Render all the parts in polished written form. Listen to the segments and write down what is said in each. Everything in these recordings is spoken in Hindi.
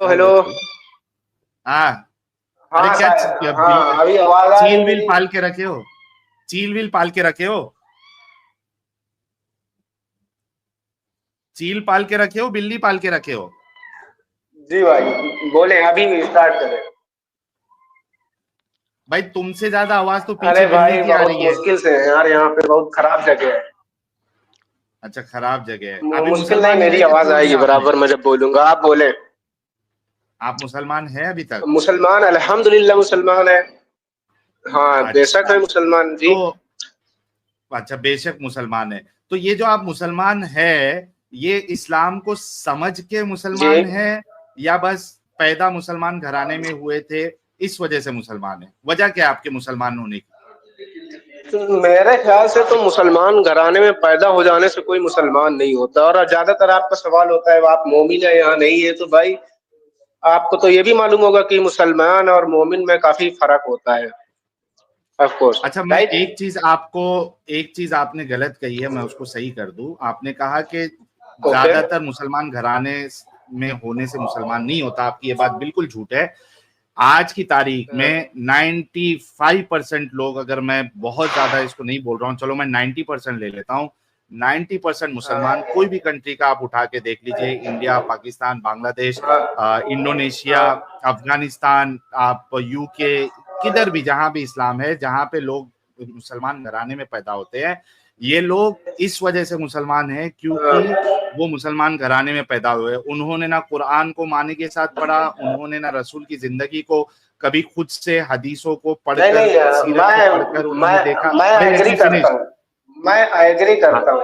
हेलो। हाँ। अरे हाँ क्या हाँ, अभी आवाज आ रही चील विल मेरी। पाल के रखे हो? चील विल पाल के रखे हो? चील पाल के रखे हो, बिल्ली पाल के रखे हो? जी भाई, बोले अभी स्टार्ट करें। भाई तुमसे ज्यादा आवाज तो पीछे अरे बिल्ली भाई की आ बहुत रही है। मुश्किल से है यार, यहाँ पे बहुत खराब जगह है। अच्छा, खराब जगह है। अभी मुश्किल नहीं, मुसलमान मेरी है कि आवाज छोड़ आएगी दिया आपने? बराबर मैं जब बोलूंगा, आप बोले। आप मुसलमान है अभी तक? मुसलमान, अल्हम्दुलिल्लाह मुसलमान है। हाँ बेशक अच्छा। है मुसलमान जी। तो अच्छा, बेशक मुसलमान है। तो ये जो आप मुसलमान है, ये इस्लाम को समझ के जी, मुसलमान है, या बस पैदा मुसलमान घराने में हुए थे इस वजह से मुसलमान है? वजह क्या है आपके मुसलमान होने की? तो मेरे ख्याल से तो मुसलमान घराने में पैदा हो जाने से कोई मुसलमान नहीं होता। और ज्यादातर आपका सवाल होता है आप मोमिन है या नहीं है, तो भाई आपको तो ये भी मालूम होगा कि मुसलमान और मोमिन में काफी फर्क होता है। ऑफ कोर्स, अच्छा, मैं राइट। एक चीज आपने गलत कही है, मैं उसको सही कर दूं। आपने कहा कि ओके। ज्यादातर मुसलमान घराने में होने से मुसलमान नहीं होता। आपकी ये बात बिल्कुल झूठ है। आज की तारीख में 95% लोग, अगर मैं बहुत ज्यादा इसको नहीं बोल रहा हूँ, चलो मैं 90% ले लेता हूँ, 90% मुसलमान कोई भी कंट्री का आप उठा के देख लीजिए, इंडिया, पाकिस्तान, बांग्लादेश, हाँ इंडोनेशिया, हाँ। अफगानिस्तान, आप यूके, किधर भी जहां भी इस्लाम है, जहां पे लोग मुसलमान घराने में पैदा होते हैं, ये लोग इस वजह से मुसलमान हैं क्योंकि वो मुसलमान घराने में पैदा हुए। उन्होंने ना कुरान को माने के साथ पढ़ा, उन्होंने ना रसूल की जिंदगी को कभी खुद से हदीसों को नहीं पढ़कर, नहीं सीरत को पढ़कर मैं उन्होंने देखा। मैं भाई लेट एग्री मी करता फिनिश। हूँ। मैं एग्री हाँ, करता हूँ।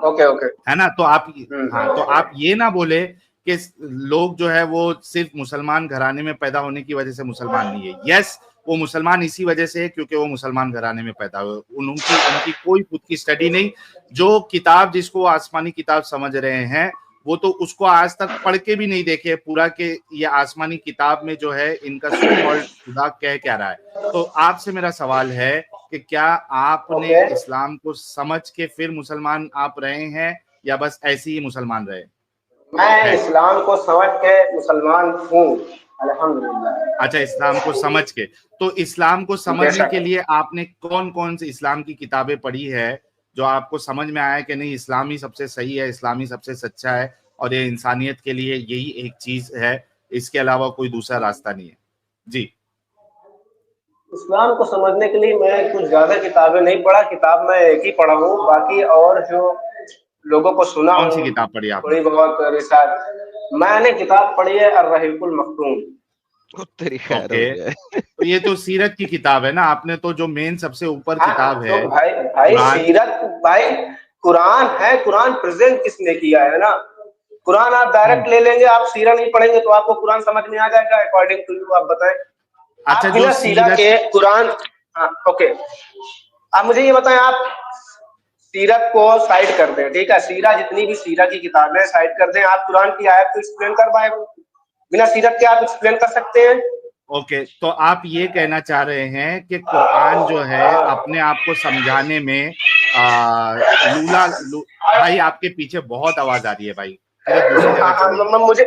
Okay okay. है ना? तो आप, हाँ, तो हम्म। आप ये ना बोले कि लोग जो है वो सिर्फ मुसलमान घराने में पैदा होने की वजह से मुसलमान नहीं है। यस, वो मुसलमान इसी वजह से है क्योंकि वो मुसलमान घराने में पैदा हुए। उनकी उनकी कोई खुद की स्टडी नहीं। जो किताब जिसको वो आसमानी किताब समझ रहे हैं, वो तो उसको आज तक पढ़ के भी नहीं देखे पूरा के ये आसमानी किताब में जो है इनका सो कॉल्ड खुदा कह क्या रहा है। तो आपसे मेरा सवाल है कि क्या आपने ओके, इस्लाम को समझ के फिर मुसलमान आप रहे हैं, या बस ऐसे ही मुसलमान रहे मैं हैं? इस्लाम को समझ के मुसलमान हूँ, अल्हम्दुलिल्लाह। अच्छा, इस्लाम को समझ के। तो इस्लाम को समझने बेशक। के लिए आपने कौन कौन सी इस्लाम की किताबें पढ़ी है, जो आपको समझ में आया कि नहीं, इस्लाम ही सबसे सही है, इस्लाम ही सबसे सच्चा है, और ये इंसानियत के लिए यही एक चीज है, इसके अलावा कोई दूसरा रास्ता नहीं है? जी। इस्लाम को समझने के लिए मैं कुछ ज्यादा किताबें नहीं पढ़ा, किताब मैं एक ही पढ़ा हूँ। बाकी और जो लोगों को सुना कौन सी हूँ किताब पढ़ी आपने? थोड़ी बहुत रिसार्च, मैंने किताब पढ़ी है अर्रहीकुल मख्तूम। वो तेरी खैर हो ओके। जाए। तो ये तो सीरत की किताब है ना। आपने तो जो मेन सबसे ऊपर हाँ किताब तो है, भाई, भाई कुरान। सीरत, भाई कुरान है। कुरान प्रेजेंट किसने किया है ना। कुरान आप डायरेक्ट ले लेंगे, आप सीरा नहीं पढ़ेंगे तो आपको कुरान समझ में आ जाएगा अकॉर्डिंग टू यू। आप बताएं, अच्छा, आप जो बिना सीरा सीरत, के कुरान। हाँ ओके, आप मुझे ये बताएं, आप सीरत को साइड कर दें, ठीक है, सीरा जितनी भी सीरा की किताबें साइड कर दें, आप कुरान की आयत को एक्सप्लेन कर पाए? बिना सीरत के आप एक्सप्लेन कर सकते हैं? ओके, तो आप ये कहना चाह रहे हैं कि कुरान जो है अपने आप को समझाने में भाई आपके पीछे बहुत आवाज आ रही है भाई, किधर दूसरी जगह चले जाइए। मुझे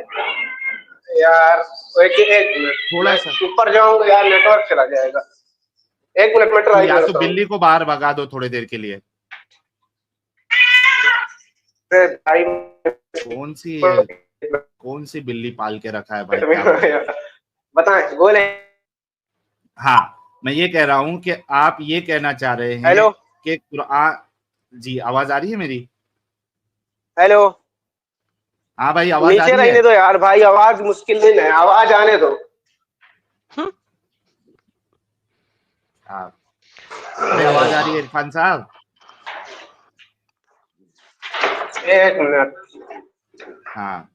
यार, एक मिनट, थोड़ा मैं सा। ऊपर जाऊंगा यार, नेटवर्क चला जाएगा। एक मिनट में तो ट्राई या तो करता हूँ। बिल्ली को बाहर भगा दो थोड़ी देर के लिए। अरे भाई, कौन सी है? कौन सी बिल्ली पाल के रखा है भाई, क्या बात है? बताएं, बोले। हाँ, मैं ये कह रहा हूं कि आप ये कहना चाह रहे हैं हेलो कि कुरान। जी, आवाज आ रही है मेरी? हेलो, हाँ भाई, आवाज आ नीचे रही है। रहने दो यार भाई, आवाज मुश्किल नहीं है, आवाज आने दो। हाँ। अरे आवाज आ रही है इरफान साहब? एक मिनट। हाँ,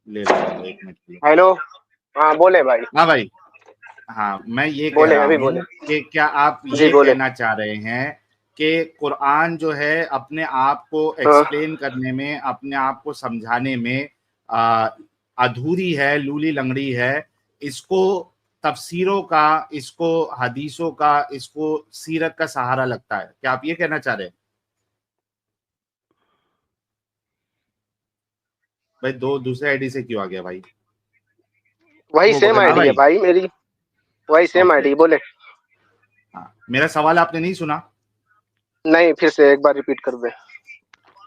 ले लो 1 मिनट के लिए। हेलो, हाँ बोले भाई। हाँ भाई। हाँ, मैं ये कह बोले, रहा अभी बोले। हूँ कि क्या आप जी ये बोले। कहना चाह रहे हैं कि कुरान जो है अपने आप को हाँ एक्सप्लेन करने में, अपने आप को समझाने में आ, अधूरी है, लूली लंगड़ी है। इसको तफसीरों का, इसको हदीसों का, इसको सीरत का सहारा लगता है? क्या आप ये कहना चाह रहे हैं? भाई दो दूसरे आईडी से क्यों आ गया भाई? वही वो सेम मगर हाँ आईडी है भाई। भाई मेरी, वही सेम ओके, आईडी। बोले। हाँ, मेरा सवाल आपने नहीं सुना? नहीं, फिर से एक बार रिपीट कर दे।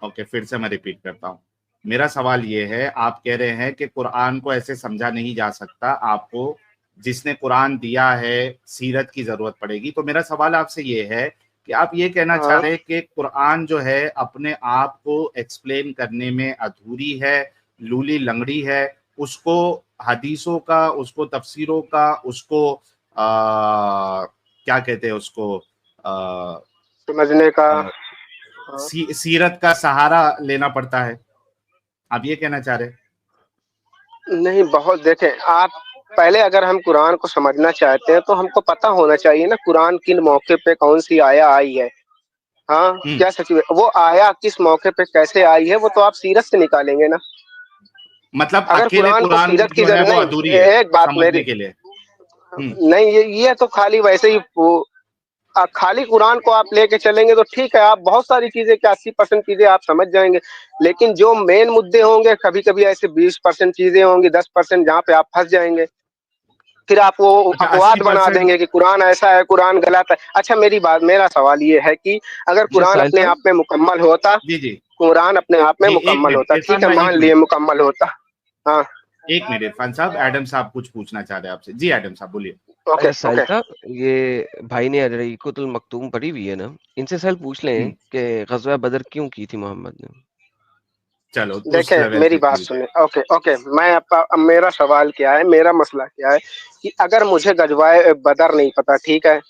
ओके, फिर से मैं रिपीट करता हूँ। मेरा सवाल ये है, आप कह रहे हैं कि कुरान को ऐसे समझा नहीं जा सकता, आपको जिसने कुरान दिया है सीरत की जरूरत पड़ेगी। तो मेरा सवाल आपसे ये है कि आप ये कहना चाह हाँ, रहे हैं कि कुरान जो है अपने आप को एक्सप्लेन करने में अधूरी है, लूली लंगड़ी है, उसको हदीसों का, उसको तफसीरों का, उसको क्या कहते हैं उसको, समझने का। हाँ। सीरत का सहारा लेना पड़ता है, आप ये कहना चाह रहे हैं? नहीं, बहुत देखें आप, पहले अगर हम कुरान को समझना चाहते हैं तो हमको पता होना चाहिए ना कुरान किन मौके पे कौन सी आया आई है। हाँ, हम्म। क्या सच में वो आया किस मौके पे कैसे आई है, वो तो आप सीरत से निकालेंगे ना। मतलब अगर अकेले कुरान को कुरान सीरत की जो है जरूरत वो नहीं, अधूरी है एक बात मेरी, समझने के लिए। हम्म। नहीं ये तो खाली वैसे ही खाली कुरान को आप लेके चलेंगे तो ठीक है, आप बहुत सारी चीजें क्या 80% चीजें आप समझ जाएंगे। लेकिन जो मेन मुद्दे होंगे, कभी कभी ऐसे 20% चीजें होंगी, 10% जहाँ पे आप फंस जाएंगे। फिर आप वो अच्छा, अपवाद बना 80%। देंगे कि कुरान ऐसा है, कुरान गलत है। अच्छा, मेरा सवाल ये है कि अगर अच्छा कुरान साहिल अपने साहब, आप में मुकम्मल होता, जी जी कुरान अपने आप में जी, एक मुकम्मल मिनट होता, ठीक इरफान है, भाई, मान एक लिए मिनट, मुकम्मल होता। हाँ। एक मिनट इरफान साहब, एडम साहब कुछ पूछना चाह रहे हैं आपसे। जी एडम साहब बोलिए। ओके, अच्छा साहिल ओके। साहब, ये भाई ने रईकुतुल मखतूम पढ़ी हुई है ना, इनसे साहिल पूछ लें हम्म। कि गज़वा बदर क्यों की थी मोहम्मद ने। चलो उस देखें लेवल मेरी पे बात पूछ। सुने। ओके, ओके, मैं आपका, अब मेरा सवाल क्या है, मेरा मसला क्या है कि अगर मुझे गजवाए बदर नहीं पता, ठीक है,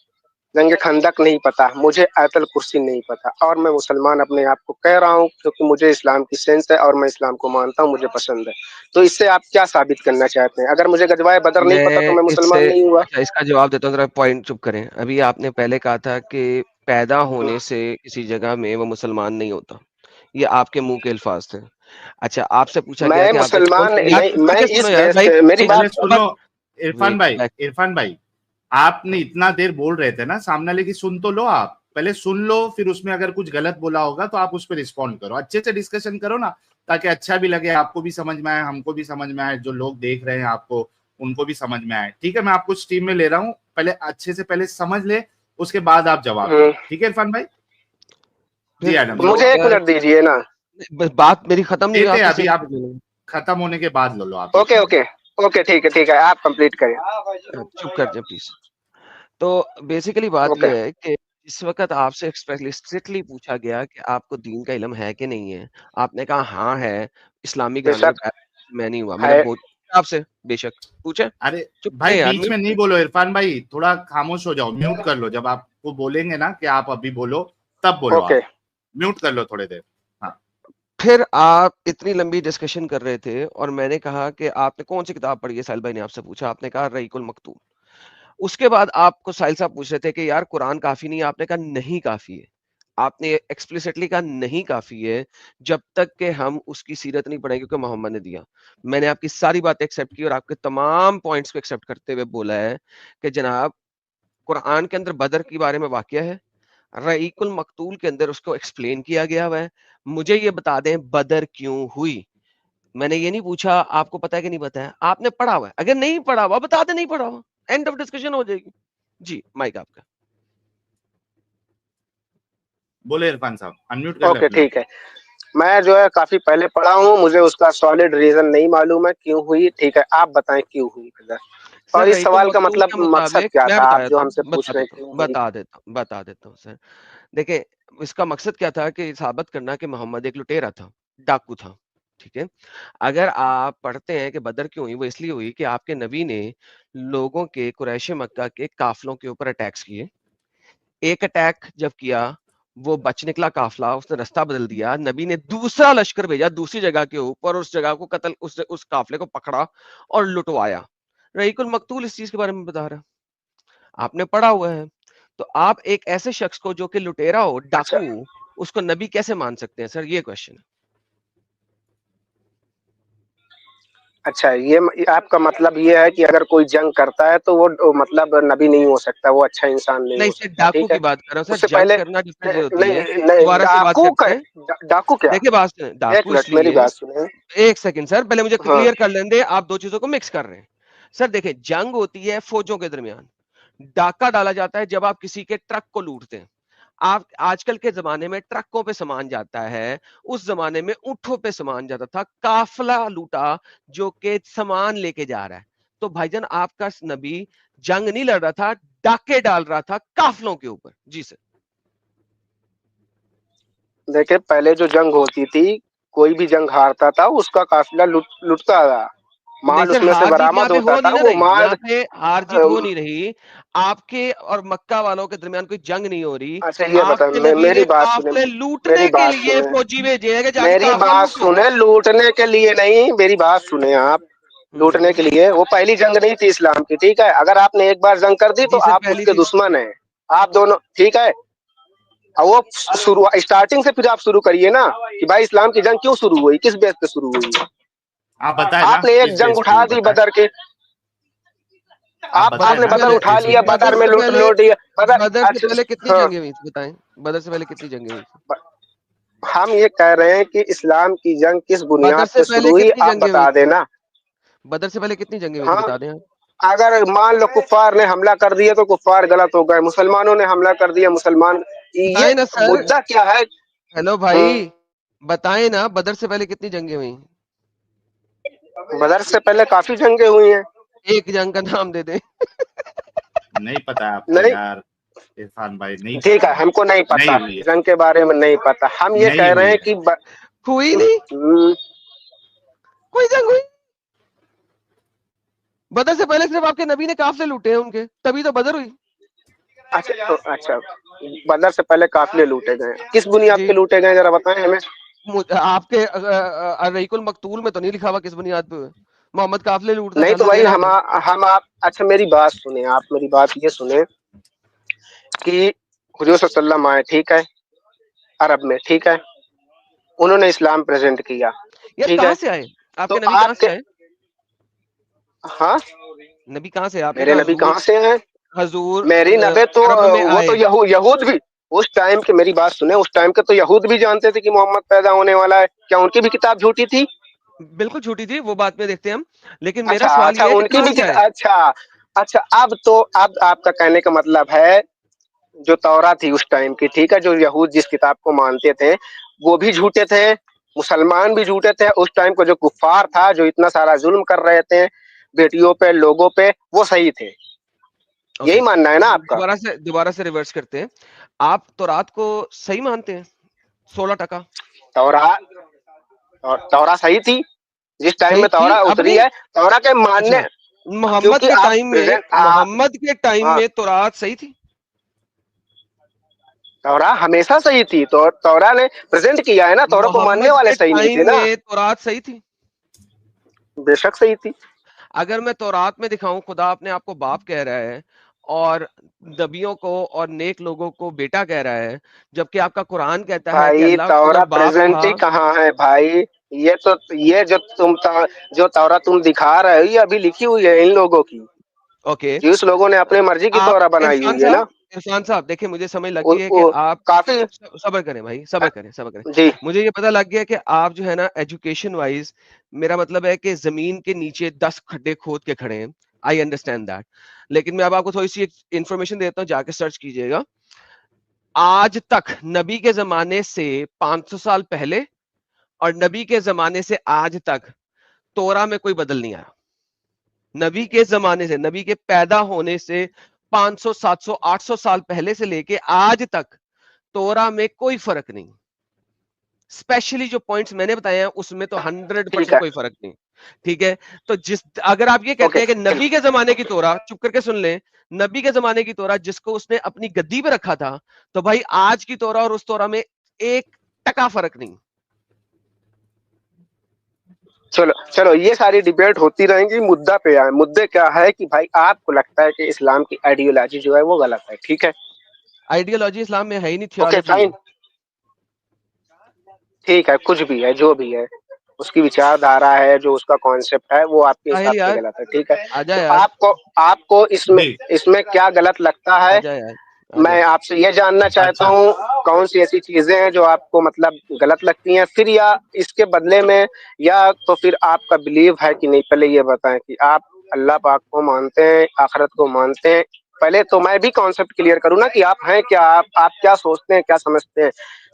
जंग खंदक नहीं पता, मुझे आयतल कुर्सी नहीं पता, और मैं मुसलमान अपने आप को कह रहा हूँ क्योंकि मुझे इस्लाम की सेंस है और मैं इस्लाम को मानता हूँ, मुझे पसंद है, तो इससे आप क्या साबित करना चाहते हैं? अगर मुझे गजवाए बदर नहीं पता तो मैं मैं मुसलमान इससे नहीं हुआ? अच्छा इसका जवाब देता हूँ, जरा पॉइंट चुप करें। अभी आपने पहले कहा था कि पैदा होने से किसी जगह में वो मुसलमान नहीं होता, ये आपके मुंह के अल्फाज थे। अच्छा, आपसे पूछा गया मैं कि आपने कौन मुसलमान सी यार नहीं, चुप मैं करके सुनो इस यार बेस भाई, पे, मेरी एक बात। पहले मिनट सुनो इरफान वेट भाई, बैक। इरफान भाई, आपने इतना देर बोल रहे थे ना, सामने वाले की सुन तो लो, आप पहले सुन लो, फिर उसमें अगर कुछ गलत बोला होगा तो आप उस पर रिस्पॉन्ड करो, अच्छे से डिस्कशन करो ना, ताकि अच्छा भी लगे, आपको भी समझ में आए, हमको भी समझ में आए, जो लोग देख रहे हैं आपको उनको भी समझ में आए। ठीक है, मैं आपको स्ट्रीम में ले रहा हूँ, पहले अच्छे से पहले समझ ले, उसके बाद आप जवाब दो। ठीक है इरफान भाई? जी फिर एडम ये साहब हो मुझे एक गया, मिनट दीजिए ना। बस बात मेरी खत्म नहीं हुई, देते आप हैं, कैसे अभी एक आप मिनट ले लेंगे? खत्म होने के बाद लो लो आप एक ओके, मिनट ओके, ओके, ठीक है, आप कंप्लीट करें। चुप कर जाए प्लीज। तो बेसिकली बात ओके। यह है कि इस वक्त आपसे एक्सप्लिसिटली पूछा गया कि आपको दीन का इल्म है कि नहीं है, आपने कहा हाँ है, इस्लामी घराने में बेशक पैदा मैं नहीं हुआ। मैंने है। आपसे बेशक पूछा, अरे चुप भाई करें यार, बीच में म्यूट नहीं करें। बोलो इरफान भाई, थोड़ा खामोश हो जाओ, म्यूट कर लो, जब आपको बोलेंगे ना कि आप अभी बोलो तब बोलो, ओके। आप म्यूट कर लो थोड़ी देर। हाँ। फिर आप इतनी लंबी डिस्कशन कर रहे थे और मैंने कहा कि आपने कौन सी किताब पढ़ी है, साहिल भाई ने आपसे पूछा, आपने कहा रईकुल मखतूम। उसके बाद आपको साहिल साहब पूछ रहे थे कि यार कुरान काफी नहीं है, आपने कहा नहीं काफी है। आपने एक्सप्लिसिटली कहा नहीं काफी है, जब तक कि हम उसकी सीरत नहीं पढ़ेंगे क्योंकि मोहम्मद ने दिया। मैंने आपकी सारी बातें एक्सेप्ट की और आपके तमाम पॉइंट्स को एक्सेप्ट करते हुए बोला है कि जनाब कुरान के अंदर बदर के बारे में वाकया है, रईकुल मकतूल के अंदर उसको एक्सप्लेन किया गया हुआ है। मुझे ये बता दें बदर क्यों हुई। मैंने ये नहीं पूछा आपको पता है कि नहीं पता है, आपने पढ़ा हुआ है, अगर नहीं पढ़ा हुआ बता दे नहीं पढ़ा हुआ, एंड ऑफ डिस्कशन हो जाएगी। जी माइक आपका। बोले इरफान साहब, अनम्यूट कर ले ओके, अपने आप ठीक है। मैं जो है काफी पहले पढ़ा हूँ, मुझे उसका सॉलिड रीजन नहीं मालूम है क्यों हुई। ठीक है, आप बताएं क्यों हुई ब्रदर। सर और इस रईकुल सवाल का मकतूल मतलब के मकसद मुताबिक क्या मैं था, बता आप जो देता हूँ, हमसे पूछ रहे हैं क्यों हुई? बता देता हूँ सर। देखिए, इसका मकसद क्या था कि साबित करना कि मोहम्मद एक लुटेरा था, डाकू था। ठीक है, अगर आप पढ़ते हैं कि बदर क्यों हुई, वो इसलिए हुई कि आपके नबी ने लोगों के कुरैश मक्का के काफिलों के ऊपर अटैक्स किए। एक अटैक जब किया, वो बच निकला काफिला, उसने रास्ता बदल दिया, नबी ने दूसरा लश्कर भेजा दूसरी जगह के ऊपर, उस जगह को कत्ल, उस काफिले को पकड़ा और लुटवाया। रईकुल मकतूल इस चीज के बारे में बता रहा है, आपने पढ़ा हुआ है। तो आप एक ऐसे शख्स को जो कि लुटेरा हो, अच्छा, डाकू हो, उसको नबी कैसे मान सकते हैं सर, ये क्वेश्चन है। अच्छा, ये आपका मतलब ये है कि अगर कोई जंग करता है तो वो मतलब नबी नहीं हो सकता, वो अच्छा इंसान नहीं नहीं हो सर, सकता, डाकू ठीक है। की बात कर रहा हूँ सर, उससे जंग पहले करना डिफरेंट होती है। नहीं, नहीं, दोबारा से बात डाकू करते हैं। डाकू क्या? देखिए बात डाकू एक मिनट, मेरी इसलिए, बात सुने। एक सेकंड सर, पहले मुझे हाँ। क्लियर कर लेने दे, आप दो चीजों को मिक्स कर रहे हैं। सर देखें, जंग होती है फौजों के दरमियान, डाका डाला जाता है जब आप किसी के ट्रक को लूटते हैं। आप आजकल के जमाने में ट्रकों पे सामान जाता है, उस जमाने में ऊंटों पे सामान जाता था, काफिला लूटा जो कि सामान लेके जा रहा है। तो भाईजान आपका नबी जंग नहीं लड़ रहा था, डाके डाल रहा था काफिलों के ऊपर। जी सर। देखिए, पहले जो जंग होती थी, कोई भी जंग हारता था उसका काफिला लुटता था, नहीं माल सर, उसमें से हार जीत यहाँ बरामद पे होता हो था, नहीं ना वो रही, माल। यहाँ पे हार जीत हो नहीं रही। आपके और मक्का वालों के दरमियान कोई जंग नहीं हो रही। अच्छा ये बता, आपके नबी मेरी ने बात सुने, काफिले मेरी लूटने के बात लिए सुने, फौजी भेजे हैं कि जाके मेरी काफिला बात लूटो। सुने, लूटने के लिए नहीं, मेरी बात सुने आप। लूटने के लिए वो पहली जंग नहीं थी इस्लाम की, ठीक है। अगर आपने एक बार जंग कर दी तो जी सर, आप पहली उसके थी। दुश्मन हैं, आप दोनों, ठीक है। और वो शुरू स्टार्टिंग से फिर आप शुरू करिए ना कि भाई इस्लाम की जंग क्यों शुरू हुई, किस बेस पे शुरू हुई। आप बताए ना आपने एक किस जंग बेस पे उठा हुई, दी बताए। बदर के, आप बताए आपने ना बदर किस उठा बेस पे लिया, किया। बदर में लूट पहले, लूट दिया बदर। बदर से अच्छा, पहले कितनी हाँ, जंगें हुई थी बताएं, बदर से पहले कितनी जंगें हुई थी? हम ये कह रहे हैं कि इस्लाम की जंग किस बदर बुनियाद से पे पहले शुरू हुई, कितनी आप जंगें हुई बता थी? देना। बदर से पहले कितनी जंगें हुई थी हाँ, बता दें आप। अगर मान लो कुफ्फार ने हमला कर दिया तो कुफ्फार गलत हो गए, मुसलमानों ने हमला कर दिया मुसलमान, ये बताएं ना सर। मुद्दा क्या है। हेलो भाई, बताएं ना, बदर से पहले कितनी जंगें हुई? बदर से पहले काफी जंगें हुई हैं। एक जंग का नाम दे दें। नहीं पता आपको नहीं, यार इरफान भाई, नहीं ठीक पता है, है, हमको नहीं नहीं पता, हुई है, जंग के बारे में नहीं पता। हम ये नहीं कह रहे हुई हैं है। कि हुई नहीं कोई जंग हुई। बदर से पहले सिर्फ आपके नबी ने काफिले लूटे हैं उनके, तभी तो बदर हुई। अच्छा तो अच्छा, बदर से पहले काफिले लूटे गए, किस बुनियाद जी, पे लूटे गए जरा बताएं हमें। आपके रईकुल मकतूल में तो नहीं लिखा हुआ किस बुनियाद पे हुए। मोहम्मद काफिले लूटना नहीं तो चालू भाई किया ना। हम आप, अच्छा मेरी बात सुने, आप मेरी बात ये सुने कि हुजूर सल्लल्लाहु अलैहि वसल्लम आए, ठीक है, अरब में, ठीक है, उन्होंने इस्लाम प्रेजेंट किया, यार ठीक कहाँ है। से आए तो आपके नबी, कहाँ से आपके, आए? हाँ, नबी कहाँ से? आपने मेरे कहा नबी हजूर, कहाँ से हैं? हजूर मेरी नबी तो अरब में वो तो आए। यहूद भी, उस टाइम के, मेरी बात सुने, उस टाइम के तो यहूद भी जानते थे कि मोहम्मद पैदा होने वाला है, क्या उनकी भी किताब झूठी थी? बिल्कुल झूठी थी, वो बात में देखते हैं हम, लेकिन मेरा अच्छा सवाल अच्छा, ये है कि उनकी कहाँ भी से आए? अच्छा अच्छा, अब तो, अब आपका कहने का मतलब है जो तौरा थी उस टाइम की, ठीक है, जो यहूद जिस किताब को मानते थे वो भी झूठे थे, मुसलमान भी झूठे थे, उस टाइम को जो कुफार था जो इतना सारा जुल्म कर रहे थे बेटियों पे, लोगों पे, वो सही थे, ओके, यही मानना है ना आपका? दोबारा से रिवर्स करते हैं। आप तौरात को सही मानते हैं 16%? तौरा, और तौरा सही थी जिस टाइम सही में थी तौरा अब उतरी नहीं। है, तौरा के मानने, अच्छा, मोहम्मद क्योंकि के आप टाइम में, प्रेजेंट आप, मोहम्मद के टाइम हाँ, में तौरात सही थी। तौरा हमेशा सही थी, तो तौरा ने प्रेजेंट किया है ना, तौरा को मानने मोहम्मद वाले के सही नहीं थे टाइम ना। में तौरात सही थी। बेशक सही थी। अगर मैं तौरात में दिखाऊं खुदा अपने आप को बाप कह रहा है और नबियों को और नेक लोगों को बेटा कह रहा है, जबकि आपका कुरान कहता है कि भाई अल्लाह को अगर तौरा बाप प्रेजेंट था। ही कहाँ है भाई, ये तो, ये जो जो तौरा तुम दिखा रहे हो ये अभी लिखी हुई है इन लोगों की, ओके, जिस लोगों ने अपने मर्जी की आप तौरा बनाई हुई है ना। इरफान साहब देखिए, मुझे समझ लग वो, गई है कि आप, काफी, सब्र करें भाई, सब्र करें। जी, मुझे ये पता लग गया कि आप जो है ना एजुकेशन वाइज, मेरा मतलब है कि जमीन के नीचे 10 खड्डे खोद के खड़े हैं। आई अंडरस्टैंड दैट, लेकिन मैं अब आपको थोड़ी सी इंफॉर्मेशन देता हूँ, जाके सर्च कीजिएगा। आज तक नबी के जमाने से 500 साल पहले और नबी के जमाने से आज तक तोरा में कोई बदल नहीं आया। नबी के जमाने से, नबी के पैदा होने से 500, 700, 800 साल पहले से लेके आज तक तोरा में कोई फर्क नहीं। स्पेशली जो पॉइंट्स मैंने बताए हैं उसमें तो ठीक 100% है, कोई फर्क नहीं। ठीक है, तो जिस, अगर आप ये कहते ओके, हैं कि नबी के जमाने की तोरा, चुप करके सुन ले, नबी के जमाने की तोरा जिसको उसने अपनी गद्दी पे रखा था, तो भाई आज की तोरा और उस तोरा में 1% फर्क नहीं। चलो चलो, ये सारी डिबेट होती रहेंगी, मुद्दा पे आए, मुद्दे क्या है कि भाई आपको लगता है कि इस्लाम की आइडियोलॉजी जो है वो गलत है, ठीक है, आइडियोलॉजी इस्लाम में है ही नहीं, ओके थियोलॉजी फाइन, है। ठीक है, कुछ भी है, जो भी है, उसकी विचारधारा है, जो उसका कॉन्सेप्ट है वो आपके हिसाब साहिल से यार, गलत है, ठीक है। आजा तो यार, आपको आपको इसमें, जी, इसमें क्या गलत लगता है, आजा यार, आजा। मैं आपसे ये जानना चाहता अच्छा, हूँ, कौन सी ऐसी चीजें हैं जो आपको मतलब गलत लगती हैं, फिर या इसके बदले में, या तो फिर आपका बिलीव है कि नहीं, पहले ये बताएं कि आप अल्लाह पाक को मानते हैं, आखिरत को मानते हैं। पहले तो मैं भी कॉन्सेप्ट क्लियर करूँ ना कि आप हैं क्या, आप क्या सोचते हैं, क्या समझते हैं।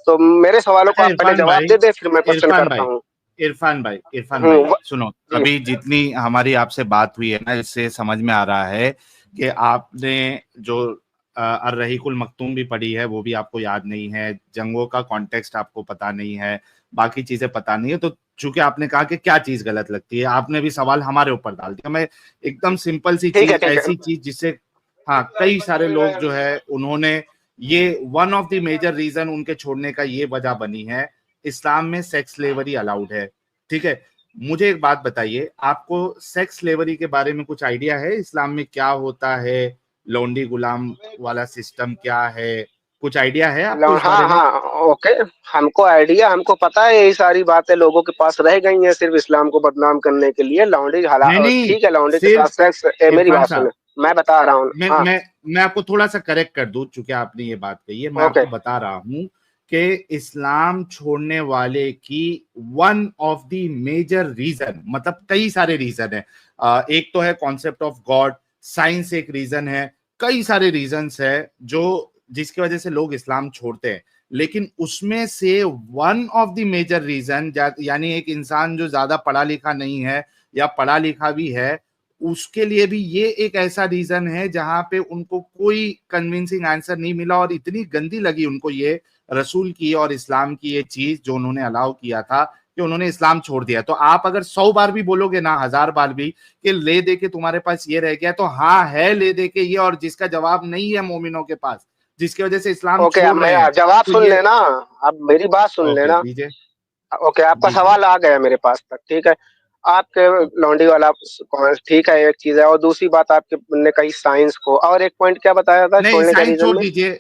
तो मेरे सवालों को अच्छा आप पहले इरफान जवाब भाई, दे दें, फिर मैं क्वेश्चन इरफान करता भाई, हूँ। इरफान भाई सुनो, जी। अभी जितनी हमारी आपसे बात हुई है ना, इससे समझ में आ रहा है कि आपने जो अर्रहीकुल मखतूम भी पढ़ी है वो भी आपको याद नहीं है, जंगों का कॉन्टेक्स्ट आपको पता नहीं है, बाकी चीजें पता नहीं है। तो चूंकि आपने कहा कि क्या चीज गलत लगती है, आपने भी सवाल हमारे ऊपर डाल दिया। मैं एकदम सिंपल सी ठीक है, चीज, ठीक है। ऐसी चीज जिससे हाँ कई सारे लोग जो है उन्होंने ये one of the major reason उनके छोड़ने का ये वजह बनी है, इस्लाम में सेक्स स्लेवरी अलाउड है। ठीक है, मुझे एक बात बताइए, आपको सेक्स स्लेवरी के बारे में कुछ आइडिया है? इस्लाम में क्या होता है, लौंडी गुलाम वाला सिस्टम क्या है, कुछ आइडिया है आपको इस बारे हाँ, में? हाँ, ओके। हमको आइडिया, हमको पता है, यही सारी बातें लोगों के पास रह गई हैं सिर्फ इस्लाम को बदनाम करने के लिए। लौंडी हला नहीं नहीं, ठीक है, लौंडी के साथ सिर्फ सेक्स, मेरी इरफान बात सुने, साहब, मैं बता रहा हूँ। मैं हाँ, मैं मैं आपको थोड़ा सा करेक्ट कर दूं, चूंकि आपने ये बात कही है, मैं ओके। आपको बता रहा हूं कि इस्लाम छोड़ने वाले की one of the major reason, मतलब कई सारे रीजन है। एक तो है कॉन्सेप्ट ऑफ गॉड, साइंस एक रीजन है, कई सारे रीजंस है जो जिसकी वजह से लोग इस्लाम छोड़ते हैं। लेकिन उसमें से one of the major reason, यानी एक इंसान जो ज्यादा पढ़ा लिखा नहीं है या पढ़ा लिखा भी है, उसके लिए भी ये एक ऐसा रीजन है जहां पे उनको कोई कन्विंसिंग आंसर नहीं मिला और इतनी गंदी लगी उनको ये रसूल की और इस्लाम की ये चीज जो उन्होंने अलाउ किया था, कि उन्होंने इस्लाम छोड़ दिया। तो आप अगर 100 बार भी बोलोगे ना, 1000 बार भी, कि ले दे के तुम्हारे पास ये रह गया, तो हाँ है ले दे के ये, और जिसका जवाब नहीं है मोमिनों के पास, जिसकी वजह से इस्लाम ओके, अब छोड़ मैं रहे हैं, जवाब तो सुन ये लेना। अब मेरी बात सुन ओके लेना। दीजिए, ओके, आपका दीजिए। सवाल आ गया मेरे पास तक, ठीक है। आपके लौंडी वाला ठीक है, एक चीज है। और दूसरी बात आपके ने कही साइंस को, और एक पॉइंट क्या बताया था नहीं छोड़ने का साइंस रीजन छोड़ में? दीजिए,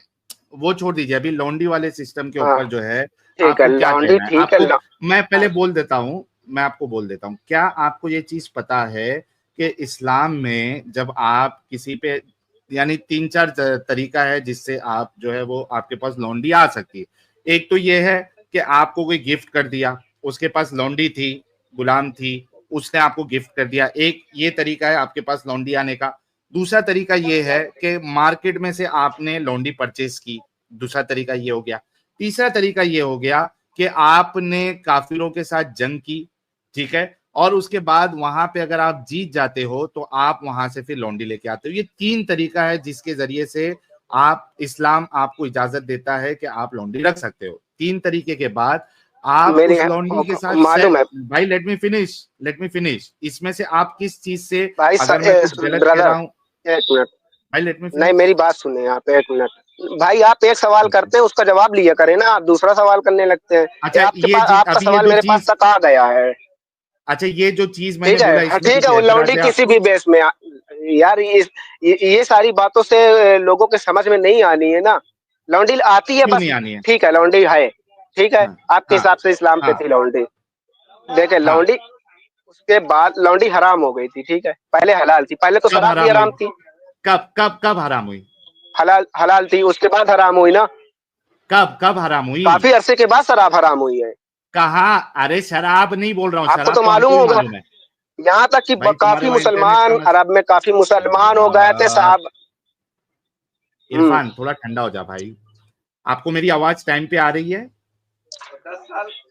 वो छोड़ दीजिए, अभी लौंडी वाले सिस्टम के हाँ, ऊपर जो है ठीक है, आपको क्या लौंडी कहना है ठीक है, आपको? मैं पहले हाँ। बोल देता हूं, मैं आपको बोल देता हूं, क्या आपको ये चीज पता है कि इस्लाम में जब आप किसी पे, यानी 3-4 तरीका है जिससे आप जो है वो आपके पास लौंडी आ सकती है। एक तो ये है कि आपको कोई गिफ्ट कर दिया, उसके पास लौंडी थी, गुलाम थी, उसने आपको गिफ्ट कर दिया, एक ये तरीका है आपके पास लौंडी आने का। दूसरा तरीका ये है कि मार्केट में से आपने लौंडी परचेस की, दूसरा तरीका ये हो गया। तीसरा तरीका ये हो गया कि आपने काफिरों के साथ जंग की, ठीक है, और उसके बाद वहां पे अगर आप जीत जाते हो तो आप वहां से फिर लौंडी लेके आते हो। ये 3 तरीका है जिसके जरिए से आप, इस्लाम आपको इजाजत देता है कि आप लौंडी रख सकते हो। 3 तरीके के बाद आप मेरी उस लौंडी के साथ मालूम है भाई लेट मी फिनिश, इसमें से आप किस चीज से, भाई। अगर मैं कुछ गलत कह रहा ब्रदर, हूं, एक मिनट। भाई लेट मी नहीं, फिनिश। मेरी बात सुने आप, एक मिनट भाई। आप एक सवाल ओके, करते हैं, उसका जवाब लिया करें ना, आप दूसरा सवाल करने लगते हैं। ये अच्छा आपके ये पास, जी, आपका अभी ये सवाल जो मेरे पास चीज, तक आ गया है। अच्छा ये जो चीज मैंने ठीक है, बोला हाँ, इसमें ठीक कुछ है। वो एतराज लौंडी है किसी आपको? भी बेस में यार, ये सारी बातों से लोगों के समझ में नहीं आनी है ना। लौंडी आती है क्यों बस, नहीं आनी है? ठीक है, लौंडी है, ठीक है। हाँ आपके हाँ हिसाब से इस्लाम पे हाँ थी लौंडी, देखे हाँ। लौंडी। उसके बाद लौंडी हराम हो गई थी, ठीक है। पहले हलाल थी, पहले तो कब शराब भी हराम हुई? हराम थी। कब हराम हुई? हलाल हलाल थी, उसके बाद हराम हुई ना। कब हराम हुई? काफी अरसे के बाद शराब हराम हुई है। कहा, अरे शराब नहीं बोल रहा हूँ, आपको शराब तो तो मालूम हमको भी होगा। मालूम है। यहाँ तक कि भाई तुम्हारे काफी वहां इंटरनेट का मुसलमान, मत, अरब में काफी अरे मुसलमान हो गए थे यार, साहब। हम्म। इरफान थोड़ा ठंडा हो जा भाई। आपको मेरी आवाज टाइम पे आ रही है?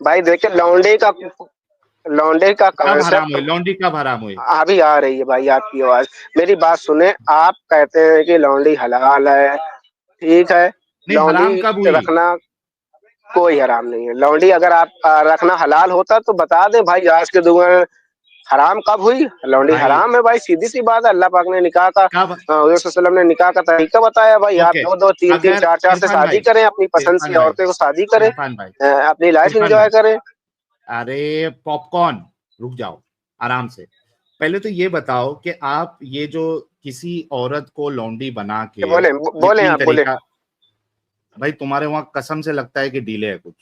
भाई देखिए, लौंडे का कब हराम कॉन्सेप्ट हुई लौंडी, कब हराम हुई? अभी आ रही है भाई आपकी आवाज। मेरी बात सुने, आप कहते हैं कि लौंडी हलाल है, ठीक है। नहीं, लौंडी हराम कब हुई? रखना कोई हराम नहीं है। लौंडी अगर आप रखना हलाल होता तो बता दें भाई, आज के दुआ में। हराम कब हुई? लौंडी भाई हराम है भाई, सीधी सी बात है। अल्लाह पाक ने निकाह का, कब? हज़रत सल्लल्लाहु अलैहि वसल्लम ने निकाह का तरीका बताया भाई। आप ओके, 2-2, 3-3, अगर 4-4 से इरफान शादी भाई, करें, अपनी पसंद इरफान की भाई, औरतें को शादी करें, इरफान भाई, अपनी लाइफ इरफान एंजॉय भाई, करें। अरे पॉपकॉर्न, रुक जाओ, आराम से। पहले तो ये बताओ कि आप ये जो किसी औरत को लौंडी बना के, बोले ये बोले 3 आप बोले। तरीका, भाई तुम्हारे वहां कसम से लगता है कि डीले है कुछ।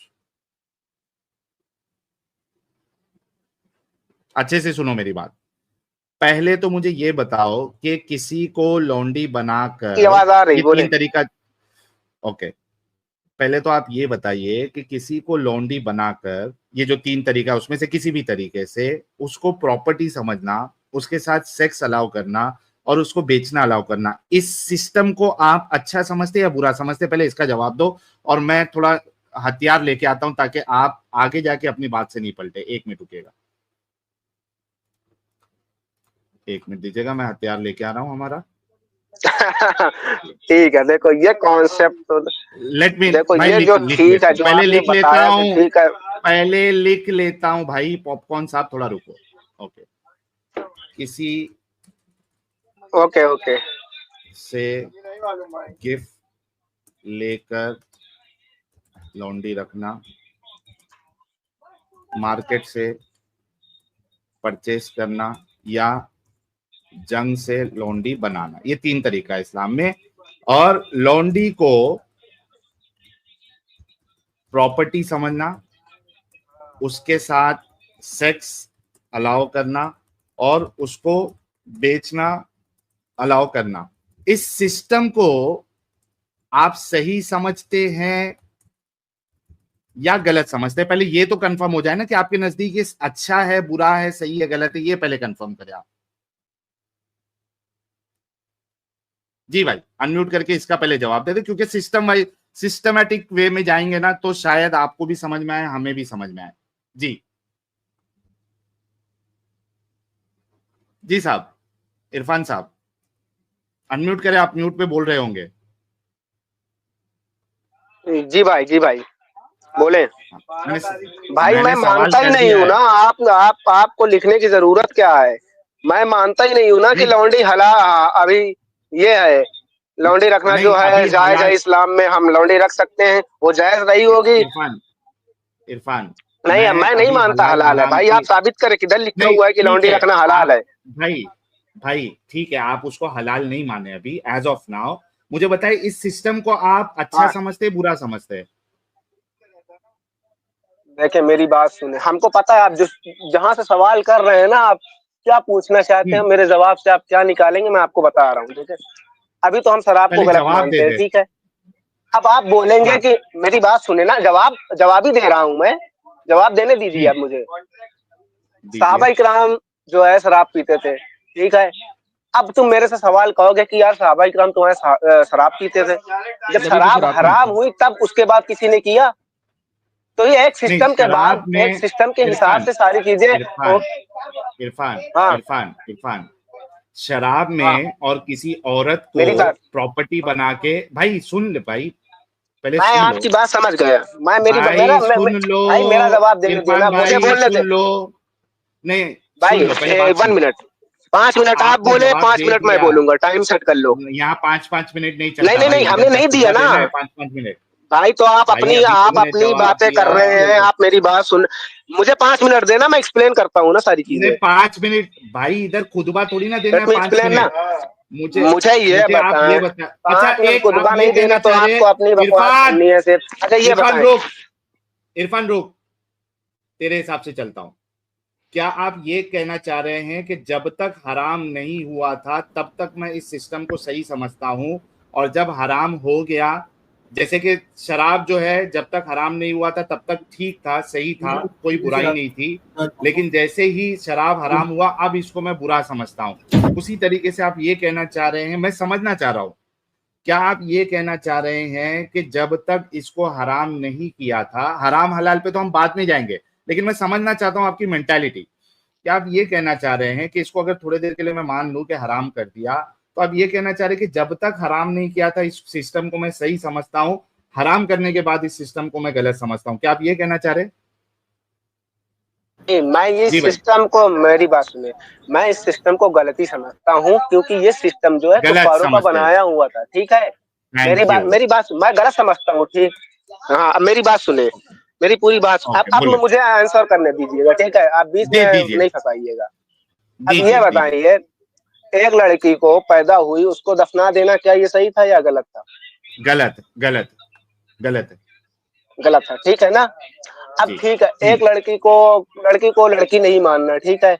अच्छे से सुनो मेरी बात। पहले तो मुझे ये बताओ कि किसी को लौंडी की बनाकर, आवाज आ रही, ये बोले। 3 तरीका, ओके, पहले तो आप ये बताइए कि किसी को लौंडी बनाकर, ये जो 3 तरीका है उसमें से किसी भी तरीके से उसको प्रॉपर्टी समझना उसके साथ सेक्स अलाउ करना और उसको बेचना अलाउ करना, इस सिस्टम को आप अच्छा समझते या बुरा समझते? पहले इसका जवाब दो और मैं थोड़ा हथियार लेके आता हूं ताकि आप आगे जाके अपनी बात से नहीं पलटे। 1 मिनट रुकिएगा, 1 मिनट दीजिएगा, मैं हथियार लेके आ रहा हूं हमारा। ठीक है, देखो ये कॉन्सेप्ट तो लेट मी, देखो भाई ये लिख जो लिख ठीक लेता है हूं, जो पहले आपने लिख लेता बताया कि हूं, ठीक है। पहले लिख लेता हूं भाई। पॉपकॉर्न साहब थोड़ा रुको। ओके, किसी ओके ओके से गिफ्ट लेकर लॉन्ड्री रखना, मार्केट से परचेस करना या जंग से लॉन्ड्री बनाना, ये 3 तरीका है इस्लाम में। और लॉन्ड्री को प्रॉपर्टी समझना, उसके साथ सेक्स अलाउ करना और उसको बेचना अलाउ करना, इस सिस्टम को आप सही समझते हैं या गलत समझते हैं? पहले ये तो कंफर्म हो जाए ना कि आपके नजदीक ये अच्छा है, बुरा है, सही है, गलत है, ये पहले कंफर्म करें आप। जी भाई, अनम्यूट करके इसका पहले जवाब दे दे, क्योंकि सिस्टम वाइज सिस्टमैटिक वे में जाएंगे ना तो शायद आपको भी समझ में आए, हमें भी समझ में आए। जी जी साहब, इरफान साहब अनम्यूट करें, आप म्यूट पे बोल रहे होंगे। जी भाई, जी भाई बोले। भाई मैं मैंने सवाल मानता ही कर नहीं दिया हूँ है। ना, आप आपको लिखने की जरूरत क्या है? मैं मानता ही नहीं हूँ ना कि नहीं लौंडी हला अभी ये है, लौंडी रखना नहीं, जो है अभी जायज है, हालात, इस्लाम में हम लौंडी रख सकते हैं, वो जायज रही होगी। इरफान, इरफान, नहीं, मैं नहीं अभी मानता हलाल हलाल है हराम भाई, की, आप साबित करें किधर लिखा नहीं हुआ है कि ठीक लौंडी है रखना हलाल आप, है। भाई भाई ठीक है, आप उसको हलाल नहीं माने अभी एज ऑफ नाउ। मुझे बताइए, इस सिस्टम को आप अच्छा हाँ समझते बुरा समझते? देखिए मेरी बात सुने, हमको पता है आप जिस जहां से सवाल कर रहे हैं ना, आप क्या पूछना चाहते हैं, मेरे जवाब से आप क्या निकालेंगे मैं आपको बता रहा हूँ, ठीक है। अभी तो हम शराब को पहले गलत जवाब दे मानते हैं, दे। ठीक है। अब आप बोलेंगे हाँ। कि मेरी बात सुने ना, जवाब ही दे रहा हूं मैं, जवाब देने दीजिए आप मुझे। दीजिए। सहाबा इकराम जो है शराब पीते थे, ठीक है। अब तुम मेरे से सवाल कहोगे कि यार सहाबा इकराम तुम्हारे शराब पीते थे, जब नबी भी शराब शराब पी हराम थी। हुई तब उसके बाद किसी ने किया? तो ये एक नहीं, सिस्टम के बाद शराब एक में, सिस्टम के हिसाब इरफान, से सारी चीजें इरफान, इरफान, हाँ इरफान, इरफान, शराब हाँ में और किसी औरत को मेरी बात, प्रॉपर्टी बना के, भाई सुन ले भाई, पहले मैं सुन लो आपकी बात समझ गया। मैं मेरी भाई, सुन लो भाई मेरा जवाब देने इरफान देना, मुझे भाई, बोलने सुन दे। लो। नहीं, भाई सुन लो, पहले बात सुन 1 लो। मिनट, 5 मिनट आप आपने बोले, जवाब 5 दे मिनट मैं दिया, बोलूंगा, टाइम सेट कर लो। यहाँ 5-5 मिनट नहीं नहीं चलता नहीं भाई, नहीं, इधर हमने जब नहीं दिया पूरा ना देना है 5-5 मिनट। भाई। तो भाई अभी आप तुमने अपनी जवाब बातें कर दिया रहे हैं, तो आप मेरी बात सुन। मुझे 5 मिनट देना, मैं एक्सप्लेन करता हूँ ना सारी नहीं, चीजें। 5 मिनट भाई, इधर खुतबा थोड़ी ना देना है लेट मी पांच एक्सप्लेन ना, मिनट मुझे मुझे ये मुझे आप ये बताएं। बता। अच्छा, 5 मिनट एक आप खुतबा ये नहीं देना कहना तो चाह रहे आपको हैं, अपनी बकवास इरफान, करनी है सिर्फ। अच्छा ये इरफान बताएं। रुक, इरफान रुक, तेरे हिसाब से चलता हूं। क्या आप ये कहना चाह रहे हैं कि जब तक हराम नहीं हुआ था तब तक मैं इस सिस्टम को सही समझता हूं, और जब हराम हो गया, जैसे कि शराब जो है जब तक हराम नहीं हुआ था तब तक ठीक था, सही था, कोई बुराई नहीं थी, लेकिन जैसे ही शराब हराम हुआ अब इसको मैं बुरा समझता हूं, उसी तरीके से आप ये कहना चाह रहे हैं? मैं समझना चाह रहा हूं, क्या आप ये कहना चाह रहे हैं कि जब तक इसको हराम नहीं किया था, हराम हलाल पे तो हम बाद में जाएंगे, लेकिन मैं समझना चाहता हूं आपकी मेंटालिटी, क्या आप ये कहना चाह रहे हैं कि इसको अगर थोड़ी देर के लिए मैं मान लूं कि हराम कर दिया, तो आप ये कहना चाह रहे हैं कि जब तक हराम नहीं किया था इस सिस्टम को मैं सही समझता हूं, हराम करने के बाद इस सिस्टम को मैं गलत समझता हूं, क्या आप ये कहना चाह रहे हैं? मैं ये जी भाई, सिस्टम को, मेरी बात सुने, मैं इस सिस्टम को गलती समझता हूँ, क्योंकि ये सिस्टम जो है गलत कुफारों का समझते हैं। बनाया हुआ था, ठीक है। Thank you. मेरी बात मैं गलत समझता हूँ, ठीक। हाँ अब मेरी बात सुने, मेरी पूरी बात ओके, आप बोलिए। मुझे आंसर करने दीजिएगा, ठीक है, आप बीच दे में दीजिए, नहीं फंसाइएगा। अब ये दीजिए, दीजिए। बताइए, एक लड़की को पैदा हुई उसको दफना देना, क्या ये सही था या गलत था? गलत, गलत, गलत। गलत था, ठीक है ना। अब जी ठीक है, जी। एक लड़की को लड़की नहीं मानना, ठीक है,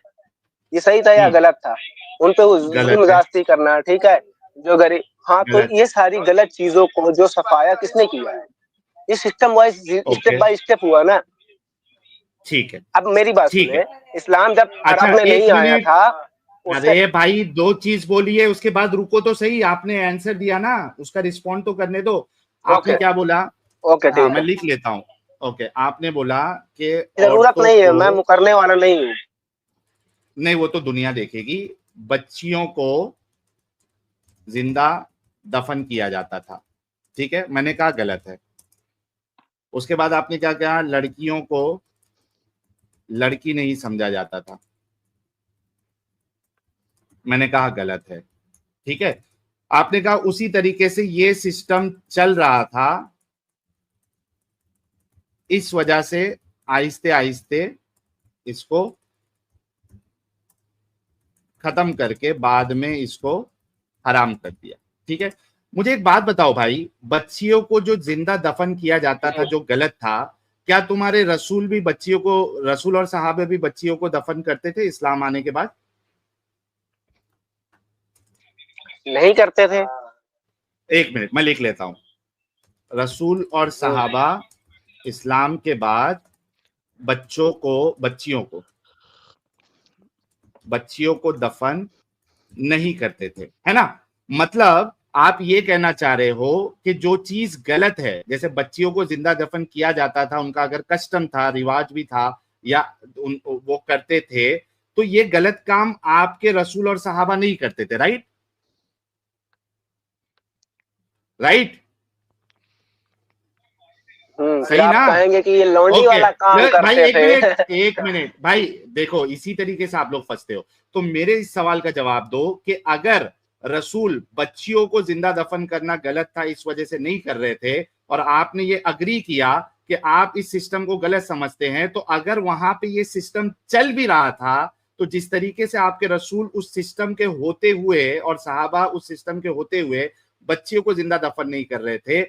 ये सही था या गलत था? उन पे गलत जुल्म है, ज्यादती करना, ठीक है, जो गरीब, हाँ, तो गलत। ये सारी गलत चीजों को जो सफाया किसने किया है? ये system wise, step okay, by step हुआ ना। ठीक है, अब मेरी बात ठीक है। सुने, इस्लाम जब अच्छा, अरब में एक नहीं आया मिनट, था, उससे अरे भाई 2 चीज बोलिए, उसके बाद रुको तो सही, आपने आंसर दिया ना, उसका रिस्पॉन्ड तो करने दो। आपने ओके क्या बोला? ओके हाँ, ठीक मैं है, लिख लेता हूँ। ओके, आपने बोला कि जरूरत औरतों नहीं है, मैं को, मुकरने वाला नहीं हूँ। नहीं वो तो दुनिया देखेगी, बच्चियों को जिंदा दफन किया जाता था। ठीक है, मैंने कहा गलत है। उसके बाद आपने क्या कहा? लड़कियों को लड़की नहीं समझा जाता था। मैंने कहा गलत है। ठीक है, आपने कहा उसी तरीके से ये सिस्टम चल रहा था, इस वजह से आहिस्ते आहिस्ते इसको खत्म करके बाद में इसको हराम कर दिया। ठीक है, मुझे एक बात बताओ भाई, बच्चियों को जो जिंदा दफन किया जाता था जो गलत था, क्या तुम्हारे रसूल भी बच्चियों को, रसूल और सहाबे भी बच्चियों को दफन करते थे इस्लाम आने के बाद? नहीं करते थे। एक मिनट, मैं लिख लेता हूं। रसूल और सहाबा इस्लाम के बाद बच्चियों को दफन नहीं करते थे, है ना? मतलब आप ये कहना चाह रहे हो कि जो चीज गलत है, जैसे बच्चियों को जिंदा दफन किया जाता था, उनका अगर कस्टम था, रिवाज भी था, या वो करते थे, तो ये गलत काम आपके रसूल और सहाबा नहीं करते थे, राइट? राइट? फिर सही आप ना? कहेंगे कि ये लौंडी ओके, वाला काम भाई करते एक थे। मिनट, एक मिनट भाई, देखो इसी तरीके से आप लोग फंसते हो। तो मेरे इस सवाल का जवाब दो कि अगर रसूल बच्चियों को जिंदा दफन करना गलत था, इस वजह से नहीं कर रहे थे, और आपने ये अग्री किया कि आप इस सिस्टम को गलत समझते हैं, तो अगर वहां पे ये सिस्टम चल भी रहा था, तो जिस तरीके से आपके रसूल उस सिस्टम के होते हुए और सहाबा उस सिस्टम के होते हुए बच्चियों को जिंदा दफन नहीं कर रहे थे,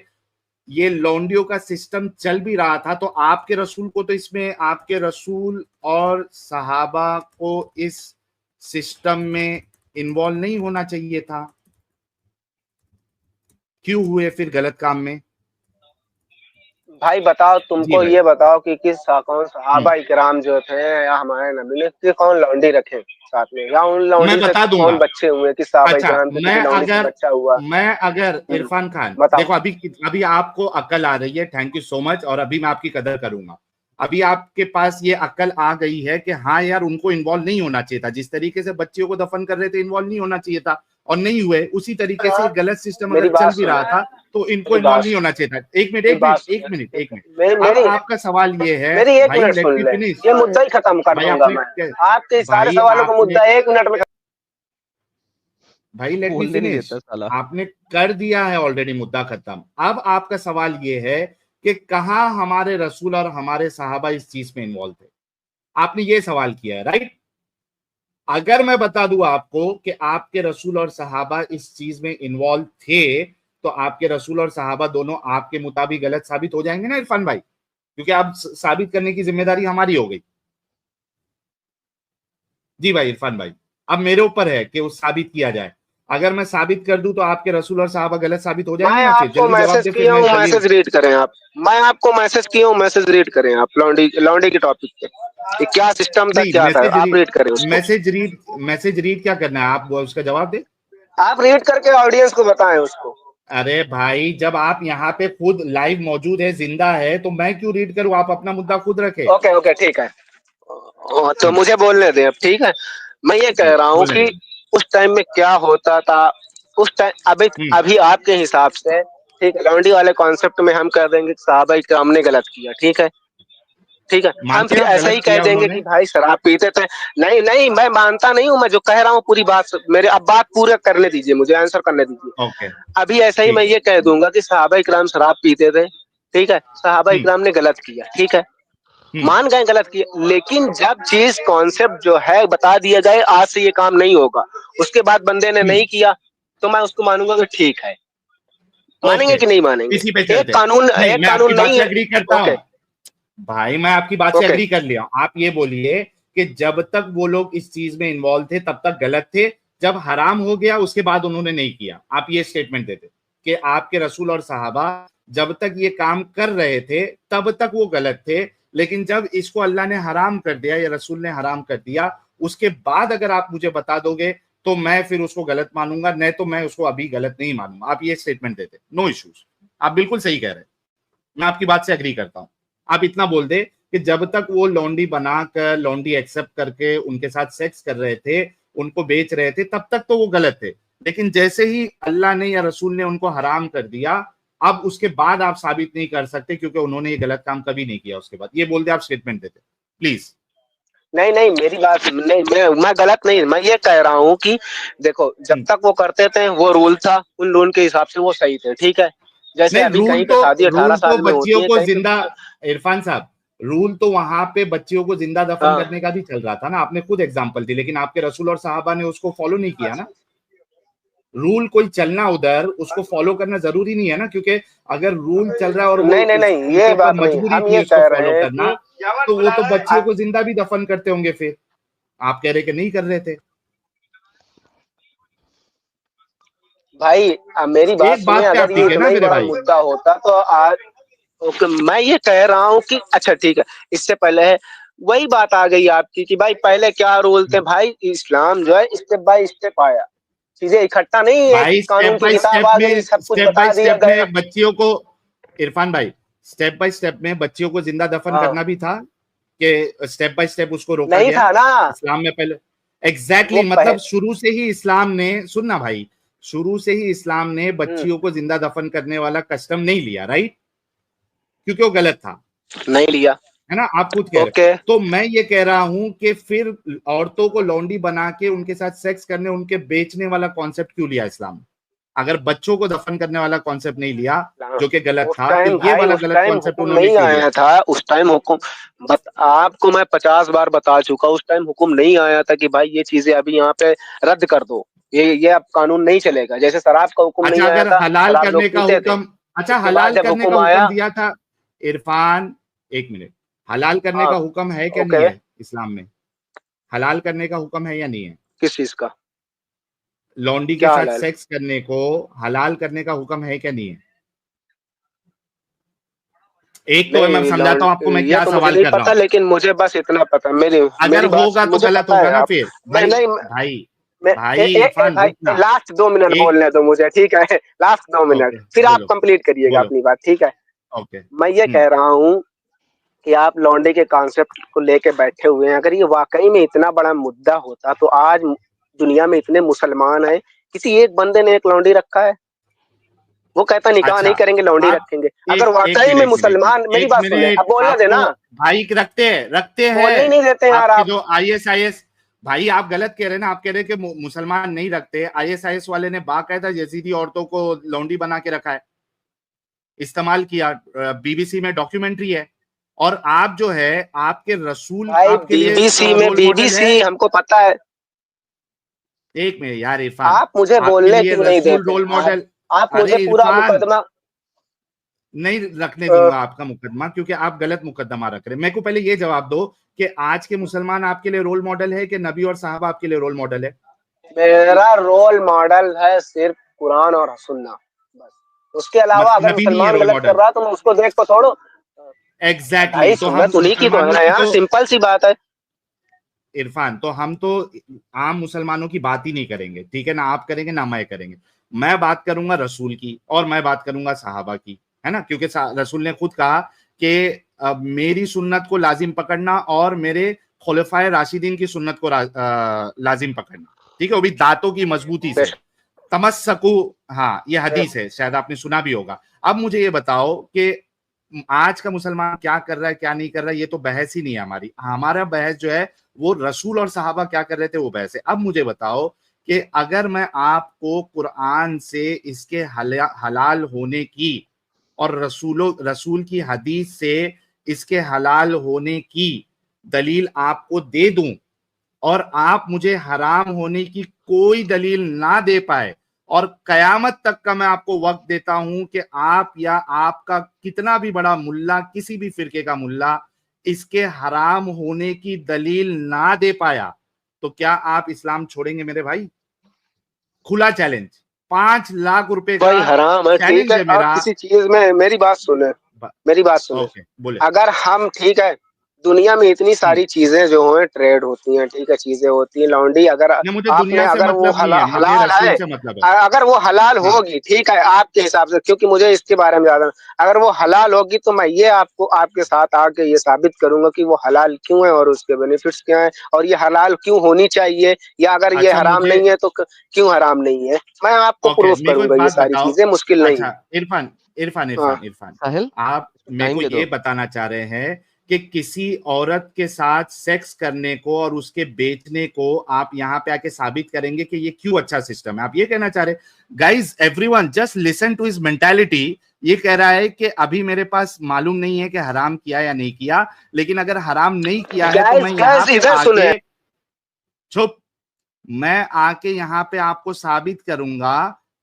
ये लौंडियों का सिस्टम चल भी रहा था, तो आपके रसूल को तो इसमें, आपके रसूल और सहाबा को इस सिस्टम में इन्वॉल्व नहीं होना चाहिए था। क्यों हुए फिर गलत काम में? भाई बताओ, जी तुमको भाई। ये बताओ कि कौन हम्म, सहाबा इकराम जो थे या हमारे नबी ने कि कौन लौंडी रखे साथ में, या उन मैं लौंडी से बता कौन दूंगा। बच्चे हुए, कि सहाबा अच्छा, इकराम से किसी लौंडी से बच्चा हुआ। मैं अगर हम्म, इरफान खान, बताओ। देखो अभी अभी आपको अकल आ रही है, थैंक यू सो मच, और अभी मैं आपकी कदर करूंगा। अभी आपके पास ये अकल आ गई है कि हाँ यार, उनको इन्वॉल्व नहीं होना चाहिए था, जिस तरीके से बच्चियों को दफन कर रहे थे इन्वॉल्व नहीं होना चाहिए था, और नहीं हुए। उसी तरीके से गलत सिस्टम अगर मेरी बात चल भी सुनो, रहा था, तो इनको मेरी इन्वॉल्व बात नहीं होना चाहिए था। एक मिनट, मेरी एक बात मिनट, सुनो, एक मिनट, ठीक एक है, मिनट। अब मेरी आपका सवाल ये है, मेरी एक भाई मिनट लेट सुन मी ले, फिनिश। ये मुद्दा ही खत्म कर भाई दूंगा आपने, मैं। आपके सारे भाई सवालों का आपने, मुद्दा 1 मिनट में। भाई लेट मी बोलने नहीं फिनिश। देता साला। आपने कर दिया है ऑलरेडी मुद्दा खत्म। अब आपका सवाल ये है कि कहां हमारे रसूल और हमारे सहाबा इस चीज में इन्वॉल्व थे? आपने ये सवाल किया है, राइट? अगर मैं बता दूं आपको कि आपके रसूल और सहाबा इस चीज में इन्वॉल्व थे, तो आपके रसूल और सहाबा दोनों आपके मुताबिक गलत साबित हो जाएंगे ना इरफान भाई? क्योंकि आप साबित करने की जिम्मेदारी हमारी हो गई। जी भाई इरफान भाई, अब मेरे ऊपर है कि वो साबित किया जाए। अगर मैं साबित कर दूं तो आपके रसूल और साहबा गलत साबित हो जाएंगे मैं ना? फिर आपको जल्दी जवाब मैसेज दे, फिर किया मैं हूँ, जल्दी। मैसेज रीड करें आप। मैं आपको मैसेज किया हूँ, मैसेज रीड करें आप, लौंडी लौंडी के टॉपिक पे, कि क्या सिस्टम था नहीं, क्या था, आप रीड करें उसको। मैसेज रीड क्या करना है? आप उसका जवाब दे। आप रीड करके ऑडियंस को बताएं उसको। अरे भाई, जब आप यहाँ पे खुद लाइव मौजूद है, जिंदा है, तो मैं क्यों रीड करूं? आप अपना मुद्दा खुद रखे। ओके ओके ठीक है। तो मुझे बोलने दें अब, ठीक है। मैं ये कह जी, रहा हूँ बोलने कि दीजिए। उस टाइम में क्या होता था, उस टाइम अभी हम्म, अभी आपके हिसाब से, ठीक है, लौंडी वाले कॉन्सेप्ट में हम कह देंगे कि साहबा इकराम ने गलत किया, ठीक है, ठीक है। हम मानते फिर हैं आप ऐसा ही गलत कह किया देंगे उन्होंने? कि भाई शराब पीते थे। नहीं नहीं, मैं मानता नहीं हूँ, मैं जो कह रहा हूँ पूरी बात मेरे, अब बात पूरा करने दीजिए, मुझे आंसर करने दीजिए। ओके, अभी ऐसा ही मैं ठीक। ये कह दूंगा कि साहबा इकराम शराब पीते थे, ठीक है, साहबा हम्म, इकराम ने गलत किया, ठीक है, हम्म, मान गए गलत किया, लेकिन जब चीज कॉन्सेप्ट जो है बता दिया जाए आज से ये काम नहीं होगा, उसके बाद बंदे ने हम्म, नहीं किया, तो मैं उसको मानूंगा कि ठीक है। मानेंगे ओके, कि नहीं मानेंगे? इसी पे चलते हैं। नहीं, एक मैं आपकी कानून बात नहीं से है। एग्री करता हूं। ओके भाई मैं आपकी बात से ओके एग्री कर लिया। आप ये बोलिए कि जब तक वो लोग इस चीज में इन्वॉल्व थे तब तक गलत थे, जब हराम हो गया उसके बाद उन्होंने नहीं किया। आप ये स्टेटमेंट देते कि आपके रसूल और सहाबा जब तक ये काम कर रहे थे तब तक वो गलत थे, लेकिन जब इसको अल्लाह ने हराम कर दिया या रसूल ने हराम कर दिया, उसके बाद अगर आप मुझे बता दोगे तो मैं फिर उसको गलत मानूंगा, नहीं तो मैं उसको अभी गलत नहीं मानूंगा। आप ये स्टेटमेंट देते, नो इश्यूज, आप बिल्कुल सही कह रहे हैं, मैं आपकी बात से एग्री करता हूं। आप इतना बोल दे कि जब तक वो लौंडी बनाकर, लौंडी एक्सेप्ट करके उनके साथ सेक्स कर रहे थे, उनको बेच रहे थे, तब तक तो वो गलत थे, लेकिन जैसे ही अल्लाह ने या रसूल ने उनको हराम कर दिया, अब उसके बाद आप साबित नहीं कर सकते क्योंकि उन्होंने ये गलत काम कभी नहीं किया उसके बाद। ये बोल दे, आप स्टेटमेंट देते प्लीज। नहीं नहीं, मेरी बात नहीं, मैं गलत नहीं, मैं ये कह रहा हूँ कि देखो, जब तक वो करते थे वो रूल था, उन रूल के हिसाब से वो सही थे, ठीक है। जैसे नहीं, अभी कहीं पे शादी 18 रूल तो साल में होती बच्चियों है, को कहीं पे जिंदा, इरफान साहब, रूल तो वहां पे बच्चियों को जिंदा दफन हाँ। करने का भी चल रहा था ना, आपने खुद एग्जांपल दी, लेकिन आपके रसूल और सहाबा ने उसको फॉलो नहीं किया ना। रूल कोई चलना उधर, उसको फॉलो करना जरूरी नहीं है ना, क्योंकि अगर रूल चल रहा है और वो नहीं नहीं नहीं, उनके ये ऊपर बात नहीं, मजबूरी हम थी ये उसको कह फॉलो रहे हैं करना, कि तो वो तो बच्चियों को जिंदा भी दफन करते होंगे फिर। आप कह रहे कि नहीं कर रहे थे। भाई मेरी बात एक सुनिए, बात पे आप अगर ये ठीक है इतना ना ही मेरे बड़ा भाई। मुद्दा होता तो आज, ओके, मैं ये कह रहा हूँ कि अच्छा ठीक है, इससे पहले है वही बात आ गई आपकी कि भाई पहले क्या रूल थे। भाई इस्लाम जो है स्टेप बाय स्टेप आया, चीजें इकट्ठा नहीं, एक भाई कानून की किताब आ गई, सब कुछ स्टेप बाय बता दिया स्टेप गया। में बच्चियों को, इरफान भाई, स्टेप बाय स्टेप में बच्चियों को जिंदा दफन हाँ, करना भी था कि स्टेप बाय स्टेप उसको रोका नहीं गया था ना, इस्लाम में पहले। वो मतलब शुरू से ही इस्लाम ने, सुनना भाई, शुरू से ही इस्लाम ने हम्म, बच्चियों को जिंदा दफन करने वाला कस्टम नहीं लिया, राइट, क्योंकि वो गलत था, नहीं लिया। है ना, आप खुद कह रहे ओके, हो। तो मैं ये कह रहा हूं कि फिर औरतों को लौंडी बना के उनके साथ सेक्स करने, उनके बेचने वाला कॉन्सेप्ट क्यों लिया इस्लाम ने? अगर बच्चों को दफन करने वाला कॉन्सेप्ट नहीं लिया जो कि गलत उस था, तो टाइम ये भाई, वाला उस गलत टाइम कॉन्सेप्ट हुक्म उन्होंने नहीं क्यों लिया? आया था, उस टाइम हुक्म, आपको मैं 50 बार बता चुका, उस टाइम हुक्म नहीं आया था कि भाई ये चीजें अभी यहाँ पे रद्द कर दो, ये अब कानून नहीं चलेगा। जैसे शराब का हुक्म अच्छा, नहीं आया अगर था, हलाल शराब लोग करने का पीते थे, हुक्म, अच्छा उसके बाद हलाल जब करने का हुक्म हुक्म आया। दिया था, इरफान, एक मिनट, हलाल करने हाँ, का हुक्म है क्या नहीं ओके, है इस्लाम में? हलाल करने का हुक्म है या नहीं है? किस चीज का? लौंडी के क्या साथ हाल है? सेक्स करने को हलाल करने का हुक्म है क्या नहीं है? एक तो मैं नहीं, समझाता हूं आपको मैं ये क्या तो मुझे सवाल नहीं कर रहा पता, हूं। लेकिन मुझे बस इतना पता, मेरी अगर मेरी बात होगा तो मुझे गलत पता होगा है। ना आप, फिर मैं भाई। नहीं, भाई मैं भाई एक इरफान भाई, रुकना। लास्ट 2 मिनट एक, बोलने दो मुझे, ठीक है? लास्ट 2 मिनट, ओके, फिर आप बोलो कंप्लीट करिएगा बोलो, अपनी बात, ठीक है? ओके, मैं ये कह रहा हूँ कि आप लौंडे के कॉन्सेप्ट को लेके बैठे हुए हैं, अगर ये वाकई में इतना बड़ा मुद्दा होता तो आज दुनिया में इतने मुसलमान हैं, किसी एक बंदे ने एक लौंडी रखा है? वो कहता निकाह अच्छा, नहीं करेंगे, लौंडी आप रखेंगे। अगर एक एक वाकई मिनट में एक मिनट मुसलमान, मेरी एक बात सुने, अब मिनट बोलने आपको, देना, भाई रखते हैं बोलने ही नहीं देते यार आपके आप। जो आईएसआईएस, भाई आप गलत कह रहे हैं ना, आप कह रहे हैं कि मुसलमान नहीं रखते, आईएसआईएस वाले ने बाकायदा यजीदी औरतों को लौंडी बना के रखा है, इस्तेमाल किया, बीबीसी में डॉक्यूमेंट्री है, और आप जो है, आपके रसूल भाई आपके लिए बीबीसी में, रोल मॉडल है। बीबीसी हमको पता है। एक मिनट यार इरफान, आप मुझे आपके बोलने लिए क्यों नहीं रसूल देते रोल हैं? मॉडल। आप अरे मुझे पूरा इरफान, मुकदमा, नहीं रखने अ, दूंगा आपका मुकदमा, क्योंकि आप गलत मुकदमा रख रहे हैं। मेरे को पहले ये जवाब दो कि आज के मुसलमान आपके लिए रोल मॉडल है कि नबी और साहबा आपके लिए रोल मॉडल है? मेरा रोल मॉडल है सिर्फ कुरान और सुन्ना, बस। उसके अलावा अगर नबी नहीं है मुसलमान रोल गलत कर मॉडल? रहा है तो मैं उसको देख को छोड़ो। एग्जैक्टली भाई exactly, तो हम सुन्नत उन्हीं की तो है मुसलमानों ना की यार, तो, सिंपल सी बात है। इरफान, तो हम तो आम मुसलमानों की बात ही नहीं करेंगे, ठीक है ना, आप करेंगे ना मैं करेंगे। मैं बात करूंगा रसूल की और मैं बात करूंगा साहबा की, है ना, क्योंकि रसूल ने खुद कहा कि मेरी सुन्नत को लाजिम पकड़ना और मेरे खुलफाए राशिदीन की सुन्नत को लाजिम पकड़ना, ठीक है, वो भी दांतों की मजबूती से, बेशक, तमस्सकू। हाँ, ये हदीस है, शायद आपने सुना भी होगा। अब मुझे ये बताओ कि आज का मुसलमान क्या कर रहा है क्या नहीं कर रहा है, ये तो बहस ही नहीं है हमारी। हमारा बहस जो है वो रसूल और सहाबा क्या कर रहे थे वो बहस है। अब मुझे बताओ कि अगर मैं आपको कुरान से इसके हलाल होने की और रसूल की हदीस से इसके हलाल होने की दलील आपको दे दूं, और आप मुझे हराम होने की कोई दलील ना दे पाए, और कयामत तक का मैं आपको वक्त देता हूं कि आप या आपका कितना भी बड़ा मुल्ला, किसी भी फिरके का मुल्ला, इसके हराम होने की दलील ना दे पाया, तो क्या आप इस्लाम छोड़ेंगे मेरे भाई? खुला चैलेंज, 5 लाख रुपए का भाई हराम है, ठीक चैलेंज है। है आप मेरा। किसी चीज में, मेरी बात सुने, मेरी बात सुने, ओके, बोले। अगर हम, ठीक है, दुनिया में इतनी सारी चीजें जो हैं ट्रेड होती हैं, ठीक है, चीजें होती हैं लॉन्ड्री, अगर नहीं, मुझे आपने दुनिया से अगर वो मतलब नहीं है, मुझे हलाल रसूल है, से मतलब है। अगर वो हलाल हाँ, होगी, ठीक है, आपके हिसाब से, क्योंकि मुझे इसके बारे में ज्यादा, अगर वो हलाल होगी तो मैं ये आपको आपके साथ आके ये साबित करूंगा कि वो हलाल क्यों है और उसके बेनिफिट्स क्या है और ये हलाल क्यों होनी चाहिए, या अगर ये अच्छा हराम मुझे, नहीं है तो क्यों हराम नहीं है, मैं आपको ओके प्रूफ मेरे को करूंगा, एक ये बात सारी बताओ। चीजें मुश्किल नहीं अच्छा है। इरफान, इरफान हाँ इरफान इरफान साहिल, आप मेरे टाइम को दे ये दो। बताना चाह रहे हैं कि किसी औरत के साथ सेक्स करने को और उसके बेचने को आप यहाँ पे आके साबित करेंगे कि ये क्यों अच्छा सिस्टम है, आप ये कहना चाह रहे हैं? Guys everyone just listen to his mentality. ये कह रहा है कि अभी मेरे पास मालूम नहीं है कि हराम किया या नहीं किया, लेकिन अगर हराम नहीं किया है तो मैं गैस यहाँ गैस पे इधर सुने। आके, चुप, मैं आके यहाँ पे आपको साबित करूंगा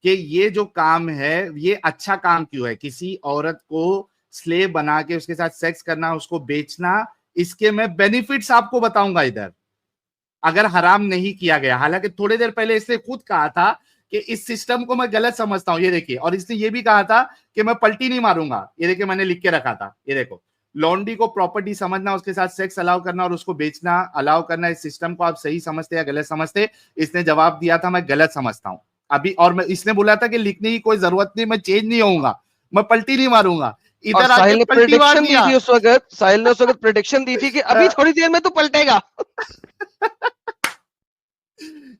कि ये जो काम है ये अच्छा काम क्यों है। किसी औरत को स्लेव बना के उसके साथ सेक्स करना, उसको बेचना, इसके मैं बेनिफिट्स आपको बताऊंगा इधर, अगर हराम नहीं किया गया। हालांकि थोड़ी देर पहले इसने खुद कहा था कि इस सिस्टम को मैं गलत समझता हूं, ये देखिए, और इसने ये भी कहा था कि मैं पलटी नहीं मारूंगा, ये देखिए मैंने लिख के रखा था, ये देखो, लॉन्डी को प्रॉपर्टी समझना, उसके साथ सेक्स अलाउ करना और उसको बेचना अलाउ करना, इस सिस्टम को आप सही समझते या गलत समझते? इसने जवाब दिया था मैं गलत समझता हूं अभी, और मैं, इसने बोला था कि लिखने की कोई जरूरत नहीं, मैं चेंज नहीं होऊंगा, मैं पलटी नहीं मारूंगा, और इधर आके साहिल ने पलटी मार प्रेडिक्शन दी दिया। थी उस वक्त, साहिल ने उस वक्त प्रेडिक्शन दी थी कि अभी थोड़ी देर में तो पलटेगा।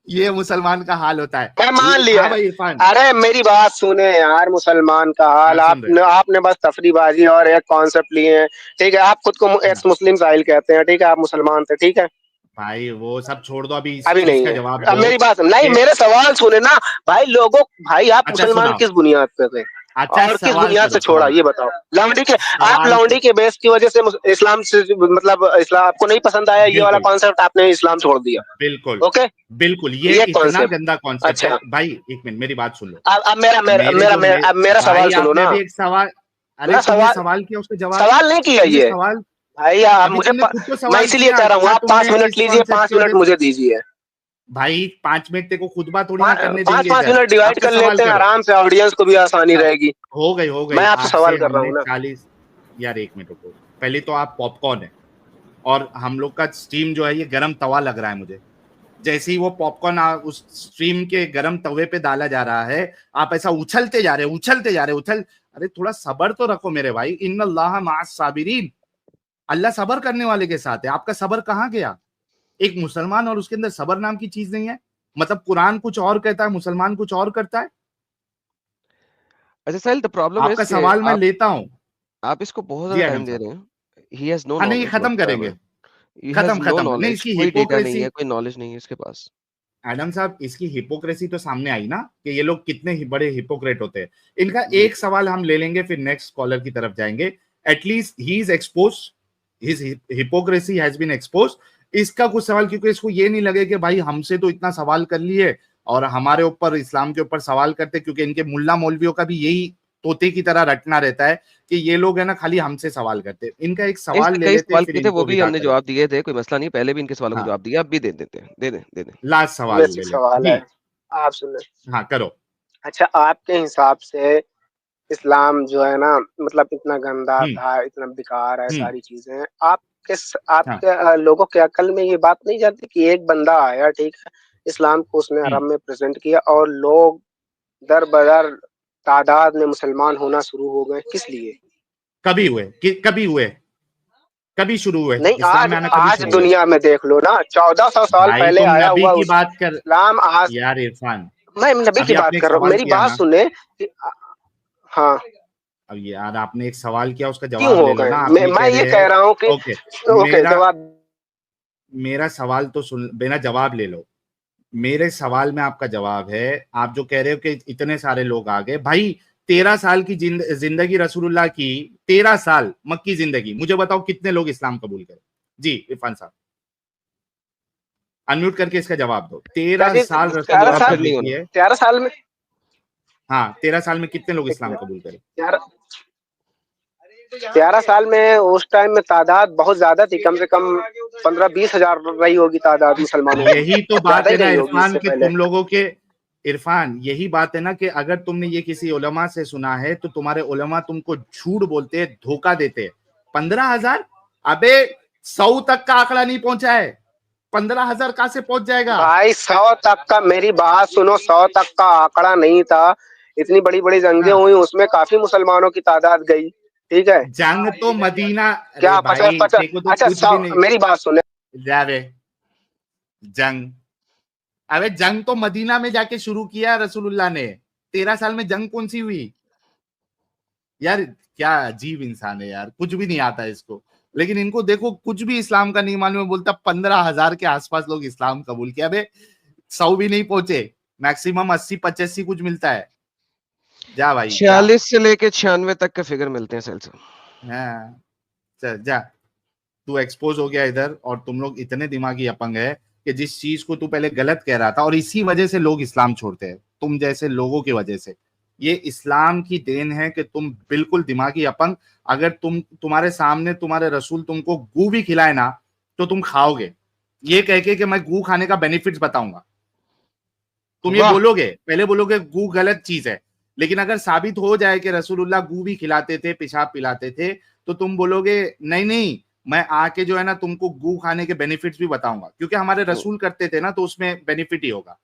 ये मुसलमान का हाल होता है। मैं मान लिया। हाँ भाई इरफान, अरे मेरी बात सुने यार, मुसलमान का हाँ हाल, सुन रहे, आपने आपने बस तफरीबाजी और एक कॉन्सेप्ट लिए हैं, ठीक है, आप खुद को हाँ एक्स मुस्लिम साहिल कहते हैं, ठीक है, आप मुसलमान थे, ठीक है, भाई वो सब छोड़ दो, अभी इस अभी चीज नहीं का है। जवाब अब दो मेरी बात नहीं, कि, मेरे सवाल सुने ना भाई, लोगों, भाई आप अच्छा मुसलमान सुनाओ, किस बुनियाद पे थे अच्छा और किस सवाल बुनियाद से करो, छोड़ा, सवाल, ये बताओ। लौंडी के, आप सवाल लौंडी के बेस की वजह से इस्लाम से, मतलब इस्लाम आपको नहीं पसंद आया, ये वाला बिल्कुल, कॉन्सेप्ट, आपने इस्लाम छोड़ दिया। बिल्कुल, ओके, बिल्कुल, ये ये इतना कॉन्सेप्ट। गंदा कॉन्सेप्ट है अच्छा, भाई। एक मिनट मेरी बात सुन लो। अब मेरा मेरा मेरे मेरा जो मेरा, अब मेरा सवाल भाई सुनो आपने ना, अभी एक सवाल, अरे ना तुमने सवाल, सवाल किया उसका जवाब, सवाल नहीं किया तुमने ये सवाल, भाई, आप अभी मुझे तुमने खुद तो मैं सवाल इसीलिए किया, कह रहा हूँ, क्या आप तुमने 5 मिनट इस लीजिए, कॉन्सेप्ट 5 की मिनट वजह से, मुझे दीजिए। भाई 5 मिनट तेरे को खुतबा थोड़ी ना करने पाँच देंगे पाँच इधर, मिनट अब डिवाइड तो कर सवाल लेते हैं करो। आराम से, ऑडियंस को भी आसानी सब रहेगी। हो गई, मैं आपसे आपसे सवाल कर रहा हमने हूँ ना। 40, यार एक मिनट रुको, पहले तो आप पॉपकॉर्न है और हम लोग का स्टीम जो है ये गरम तवा लग रहा है मुझे, जैसे ही वो पॉपकॉर्न उस स्ट्रीम के गरम तवे पे डाला जा रहा है, आप ऐसा उछलते जा रहे, उछलते जा रहे, अरे थोड़ा सबर तो रखो मेरे भाई, इन्नल्लाह माअस साबिरीन, अल्लाह सबर करने वाले के साथ है। आपका सबर कहाँ गया? एक मुसलमान और उसके अंदर सबर नाम की चीज नहीं है? मतलब कुरान कुछ और कहता है, मुसलमान कुछ और करता है। अच्छा साहिल, द प्रॉब्लम आपका इज कि सवाल मैं लेता हूं। आप इसको बहुत जी ज्यादा आजम टाइम दे साहब, रहे हैं। ही हैज नो हाँ नहीं, ये नॉलेज खत्म करेंगे, व्हाटसोएवर, ही हैज खत्म नो खत्म नहीं, नॉलेज, इसकी कोई डेटा नहीं हिपोक्रेसी, है, कोई नॉलेज नहीं है इसके पास। एडम साहब इसकी हिपोक्रेसी तो सामने आई ना कि ये लोग कितने बड़े हिपोक्रेट होते हैं। इनका एक बिल्कुल। सवाल हम ले लेंगे फिर नेक्स्ट कॉलर की तरफ जाएंगे। At least he is expose, his hypocrisy has been expose. इसका कुछ सवाल, क्योंकि इसको ये नहीं लगे कि भाई हमसे तो इतना सवाल कर लिए और हमारे ऊपर इस्लाम के ऊपर सवाल करते, क्योंकि इनके मुल्ला मौलवियों का भी यही तोते की तरह रटना रहता है कि ये लोग है ना खाली हमसे सवाल करते। इनका एक सवाल इसने ले कई लेते हैं सवाल फिर किए थे, वो इनको भी विदा हमने करें। जवाब दिए थे, कोई मसला नहीं, पहले भी इनके सवालों का हाँ, जवाब दिया, अब भी दे देते हैं, दे दें। लास्ट सवाल ले बेसिक लें सवाल है, जी। आप सुने। हाँ करो। अच्छा, आपके हिसाब से इस्लाम जो है ना, मतलब इतना गंदा हम्म था, इतना बेकार है, हम्म सारी चीजें हैं, आपके हाँ आपके लोगों के अकल में ये बात नहीं जाती कि एक बंदा आया, ठीक है, इस्लाम को उसने हम्म अरब में प्रेजेंट किया और लोग दर बदर तादाद में मुसलमान होना शुरू हो गए, किस लिए? कभी हुए कभी हुए, कभी शुरू हुए, नहीं, इस्लाम आज में आना कभी आज शुरू हुए? दुनिया में देख लो ना, 1400 साल भाई पहले तुम आया नबी हुआ की बात कर, इस्लाम आज। यार इरफान, मैं नबी की अभी बात आपने एक कर रहा हूँ, सवाल मेरी किया बात ना, सुने हाँ, अब यार आपने एक सवाल किया उसका क्यों जवाब हो ले लो गए? ना। आप ये मैं कह ये रहे कह हैं, रहा हूँ कि ओके, ओके, मेरा जवाब। मेरा सवाल तो सुन, बिना जवाब ले लो। मेरे सवाल में आपका जवाब है, आप जो कह रहे हो कि इतने सारे लोग आ गए, भाई 13 साल की जिंदगी रसूलुल्लाह की, 13 साल मक्की जिंदगी, मुझे बताओ कितने लोग इस्लाम कबूल करें? जी इरफान साहब, अनम्यूट करके इसका जवाब दो। क्या 13 साल चीज? रसूलुल्लाह 11 की जवाब साल फिर नहीं जिंदगी होना। है। 11 साल में? हाँ 13 साल में कितने लोग एक इस्लाम मिनट, कबूल करें? 11 साल में उस टाइम में तादाद बहुत ज्यादा थी, कम से कम 15-20 हजार रही होगी तादाद मुसलमानों की, यही तो बात ज्यादा है ही ना रही होगी इरफान इससे कि पहले। तुम लोगों के, इरफान यही बात है ना कि अगर तुमने ये किसी उलमा से सुना है तो तुम्हारे उलमा तुमको झूठ बोलते हैं, धोखा देते हैं। 15,000, अबे 100 तक का आंकड़ा नहीं पहुंचा है, 15,000 कहां से पहुंच जाएगा? भाई 100 तक का, मेरी बात सुनो, 100 तक का आंकड़ा नहीं था। इतनी बड़ी बड़ी जंगें हाँ, हुई, उसमें काफी मुसलमानों की तादाद गई, ठीक है। जंग तो मदीना, अरे क्या पचास भाई पचास देखो तो अच्छा कुछ भी 100, नहीं। मेरी बात सुने। जावे जंग, अबे जंग तो मदीना में जाके शुरू किया रसूलुल्लाह ने। 13 साल में जंग कौन सी हुई यार? क्या अजीब इंसान है यार, कुछ भी नहीं आता इसको। लेकिन इनको देखो, कुछ भी इस्लाम का नहीं मालूम है, बोलता 15,000 के आसपास लोग इस्लाम कबूल किया। अबे 100 भी नहीं पहुंचे, मैक्सिमम 80-85 कुछ मिलता है। जा भाई जा। 46 से लेके 96 तक के फिगर मिलते हैं सेल से। हाँ, चल जा, तू एक्सपोज हो गया इधर। और तुम लोग इतने दिमागी अपंग है कि जिस चीज को तू पहले गलत कह रहा था, और इसी वजह से लोग इस्लाम छोड़ते हैं, तुम जैसे लोगों की वजह से। ये इस्लाम की देन है कि तुम बिल्कुल दिमागी अपंग। अगर तुम्हारे सामने तुम्हारे रसूल तुमको गू भी खिलाए ना, तो तुम खाओगे, ये कह के कि मैं गू खाने का बेनिफिट्स बताऊंगा। तुम ये वाह। बोलोगे, पहले बोलोगे गू गलत चीज है, लेकिन अगर साबित हो जाए कि रसूलुल्लाह गू भी खिलाते थे, पेशाब पिलाते थे, तो तुम बोलोगे नहीं नहीं, मैं आके जो है ना तुमको गू खाने के बेनिफिट्स भी बताऊंगा, क्योंकि हमारे रसूल करते थे ना, तो उसमें बेनिफिट ही होगा।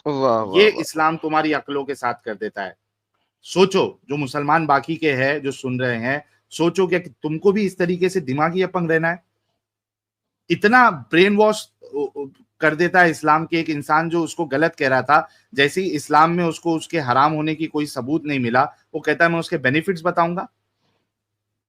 वाह वाह ये वाह। इस्लाम तुम्हारी अक्लों के साथ कर देता है। सोचो, जो मुसलमान बाकी के हैं जो सुन रहे हैं, सोचो क्या कि तुमको भी इस तरीके से दिमागी अपंग रहना है? इतना ब्रेन वॉश कर देता है इस्लाम के एक इंसान जो उसको गलत कह रहा था। जैसे ही इस्लाम में उसको उसके हराम होने की कोई सबूत नहीं मिला, वो कहता है मैं उसके बेनिफिट्स बताऊंगा।